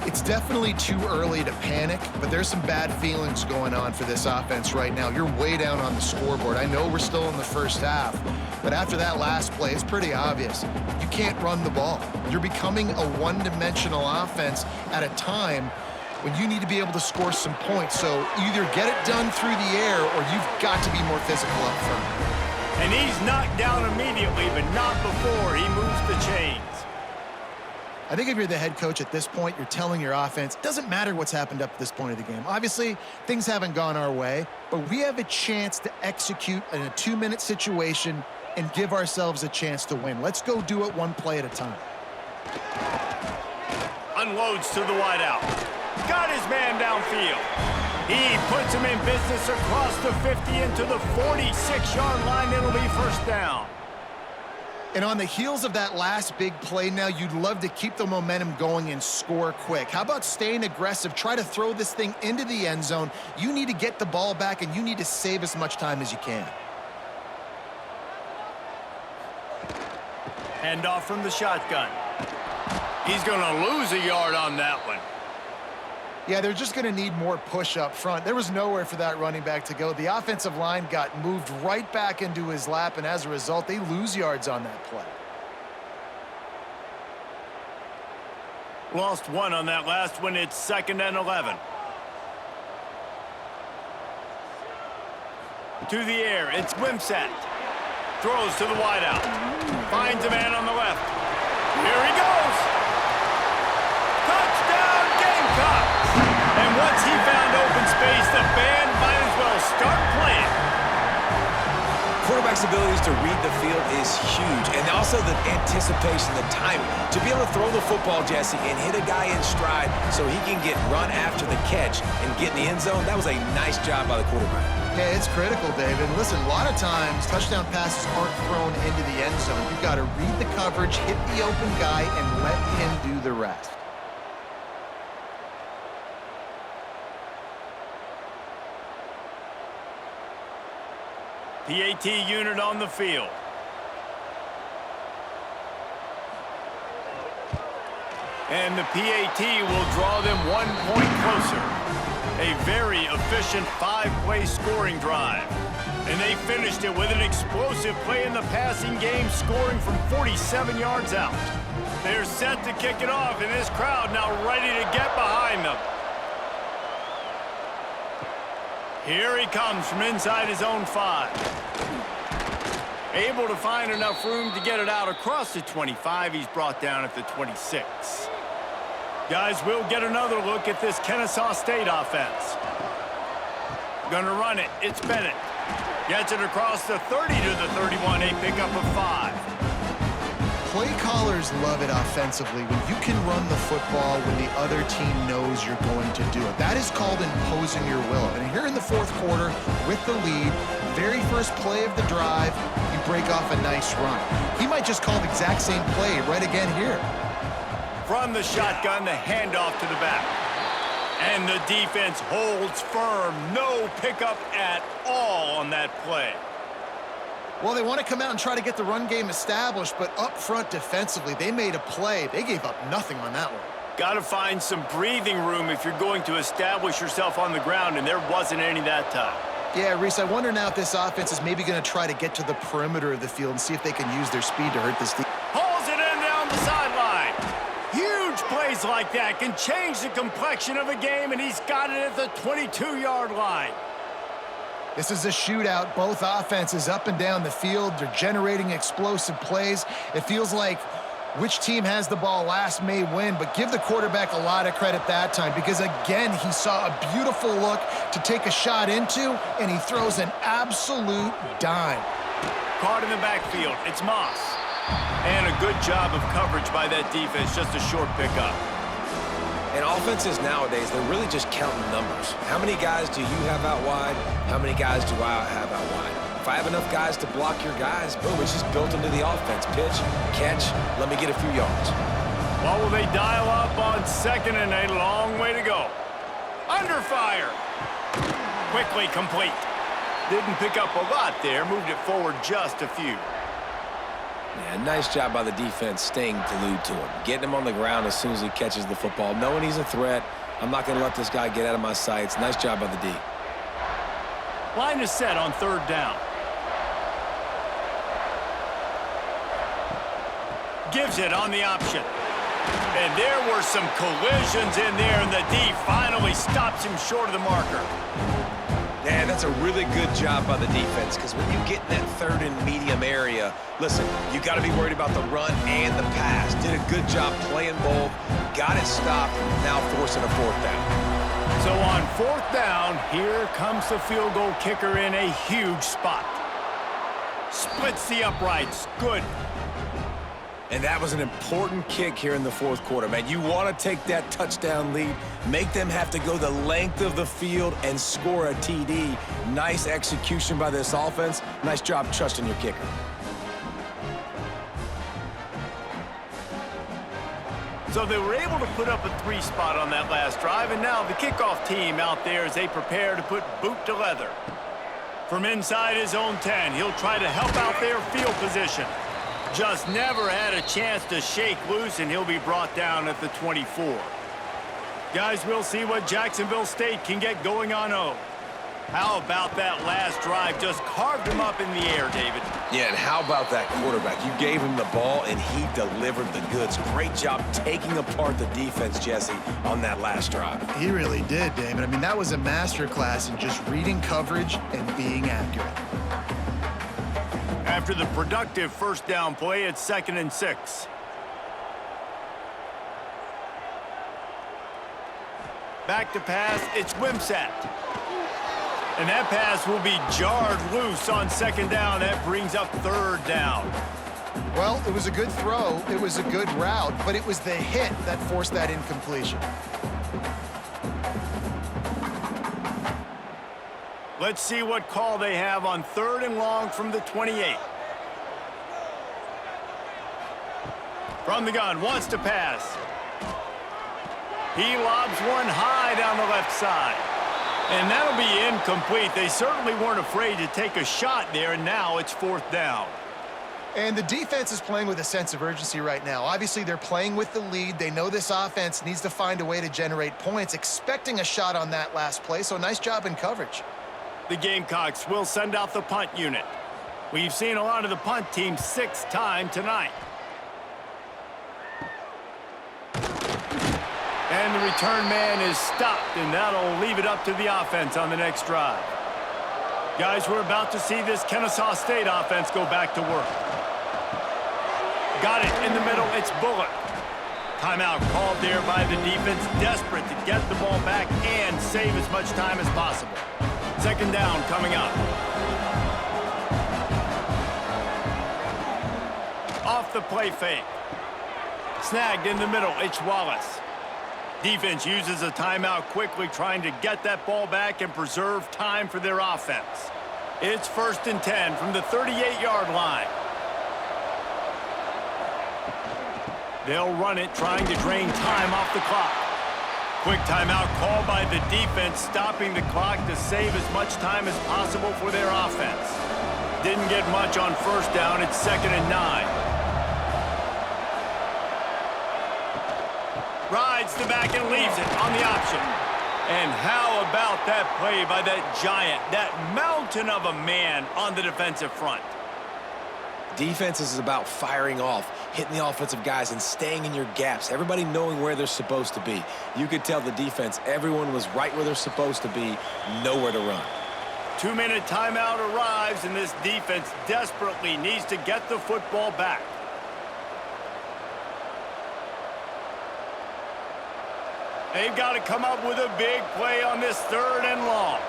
It's definitely too early to panic, but there's some bad feelings going on for this offense right now. You're way down on the scoreboard. I know we're still in the 1st half, but after that last play, it's pretty obvious. You can't run the ball. You're becoming a one-dimensional offense at a time when you need to be able to score some points. So either get it done through the air, or you've got to be more physical up front. And he's knocked down immediately, but not before he moves the chains. I think if you're the head coach at this point, you're telling your offense, it doesn't matter what's happened up to this point of the game. Obviously, things haven't gone our way, but we have a chance to execute in a 2-minute situation and give ourselves a chance to win. Let's go do it one play at a time. Unloads to the wideout. Got his man downfield. He puts him in business across the 50 into the 46-yard line. It'll be 1st down. And on the heels of that last big play now, you'd love to keep the momentum going and score quick. How about staying aggressive? Try to throw this thing into the end zone. You need to get the ball back, and you need to save as much time as you can. Handoff from the shotgun. He's going to lose a yard on that one. Yeah, they're just going to need more push up front. There was nowhere for that running back to go. The offensive line got moved right back into his lap, and as a result, they lose yards on that play. Lost 1 on that last one. It's 2nd and 11. To the air, it's Wimsatt. Throws to the wideout. Finds a man on the left. Here he goes. Touchdown, Gamecocks! And once he found open space, the band might as well start playing. Quarterback's abilities to read the field is huge, and also the anticipation, the timing. To be able to throw the football, Jesse, and hit a guy in stride so he can get run after the catch and get in the end zone, that was a nice job by the quarterback. Yeah, it's critical, David. Listen, a lot of times touchdown passes aren't thrown into the end zone. You've got to read the coverage, hit the open guy, and let him do the rest. PAT unit on the field. And the PAT will draw them 1 point closer. A very efficient 5-play scoring drive. And they finished it with an explosive play in the passing game, scoring from 47 yards out. They're set to kick it off, and this crowd now ready to get behind them. Here he comes from inside his own 5. Able to find enough room to get it out across the 25. He's brought down at the 26. Guys, we'll get another look at this Kennesaw State offense. Gonna run it. It's Bennett. Gets it across the 30 to the 31. A pickup of 5. Play callers love it offensively when you can run the football when the other team knows you're going to do it. That is called imposing your will. And here in the 4th quarter with the lead, very first play of the drive, you break off a nice run. He might just call the exact same play right again here. From the shotgun, the handoff to the back. And the defense holds firm. No pickup at all on that play. Well, they want to come out and try to get the run game established, but up front defensively, they made a play. They gave up nothing on that one. Got to find some breathing room if you're going to establish yourself on the ground, and there wasn't any that time. Yeah, Reese, I wonder now if this offense is maybe going to try to get to the perimeter of the field and see if they can use their speed to hurt this team. Hauls it in down the sideline. Huge plays like that can change the complexion of a game, and he's got it at the 22-yard line. This is a shootout. Both offenses up and down the field. They're generating explosive plays. It feels like which team has the ball last may win, but give the quarterback a lot of credit that time because, again, he saw a beautiful look to take a shot into, and he throws an absolute dime. Caught in the backfield. It's Moss. And a good job of coverage by that defense. Just a short pickup. And offenses nowadays, they're really just counting numbers. How many guys do you have out wide? How many guys do I have out wide? If I have enough guys to block your guys, boom, it's just built into the offense. Pitch, catch, let me get a few yards. What will they dial up on second and a long way to go? Under fire. Quickly complete. Didn't pick up a lot there. Moved it forward just a few. Yeah, nice job by the defense staying glued to him. Getting him on the ground as soon as he catches the football. Knowing he's a threat, I'm not going to let this guy get out of my sights. Nice job by the D. Line is set on third down. Gives it on the option. And there were some collisions in there, and the D finally stops him short of the marker. Man, that's a really good job by the defense because when you get in that third and medium area, listen, you got to be worried about the run and the pass. Did a good job playing both, got it stopped, now forcing a fourth down. So on fourth down, here comes the field goal kicker in a huge spot. Splits the uprights. Good. And that was an important kick here in the fourth quarter, man. You want to take that touchdown lead, make them have to go the length of the field and score a TD. Nice execution by this offense. Nice job trusting your kicker. So they were able to put up a 3 spot on that last drive, and now the kickoff team out there as they prepare to put boot to leather. From inside his own 10, he'll try to help out their field position. Just never had a chance to shake loose, and he'll be brought down at the 24. Guys, we'll see what Jacksonville State can get going on O. How about that last drive? Just carved him up in the air, David. Yeah, and how about that quarterback? You gave him the ball, and he delivered the goods. Great job taking apart the defense, Jesse, on that last drive. He really did, David. I mean, that was a masterclass in just reading coverage and being accurate. After the productive first down play, it's 2nd and 6. Back to pass, it's Wimsatt. And that pass will be jarred loose on 2nd down. That brings up 3rd down. Well, it was a good throw. It was a good route, but it was the hit that forced that incompletion. Let's see what call they have on 3rd and long from the 28. From the gun, wants to pass. He lobs one high down the left side. And that'll be incomplete. They certainly weren't afraid to take a shot there, and now it's 4th down. And the defense is playing with a sense of urgency right now. Obviously, they're playing with the lead. They know this offense needs to find a way to generate points, expecting a shot on that last play, so nice job in coverage. The Gamecocks will send out the punt unit. We've seen a lot of the punt team 6 times tonight. And the return man is stopped, and that'll leave it up to the offense on the next drive. Guys, we're about to see this Kennesaw State offense go back to work. Got it in the middle, it's Bullock. Timeout called there by the defense, desperate to get the ball back and save as much time as possible. 2nd down coming up. Off the play fake. Snagged in the middle, it's Wallace. Defense uses a timeout quickly, trying to get that ball back and preserve time for their offense. It's 1st and 10 from the 38-yard line. They'll run it, trying to drain time off the clock. Quick timeout called by the defense, stopping the clock to save as much time as possible for their offense. Didn't get much on first down. It's 2nd and 9. Rides the back and leaves it on the option. And how about that play by that giant, that mountain of a man on the defensive front? Defense is about firing off, hitting the offensive guys, and staying in your gaps. Everybody knowing where they're supposed to be. You could tell the defense, everyone was right where they're supposed to be, nowhere to run. 2-minute timeout arrives, and this defense desperately needs to get the football back. They've got to come up with a big play on this 3rd and long.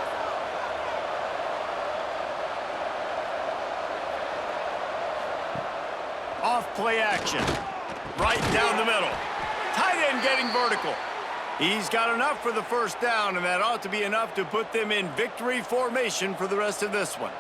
Off play action. Right down the middle. Tight end getting vertical. He's got enough for the first down, and that ought to be enough to put them in victory formation for the rest of this one.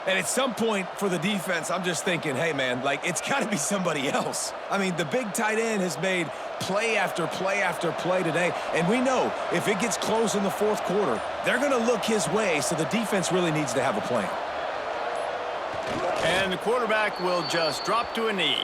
And at some point for the defense, I'm just thinking, hey, man, like, it's got to be somebody else. I mean, the big tight end has made play after play after play today, and we know if it gets close in the 4th quarter, they're going to look his way, so the defense really needs to have a plan. And the quarterback will just drop to a knee.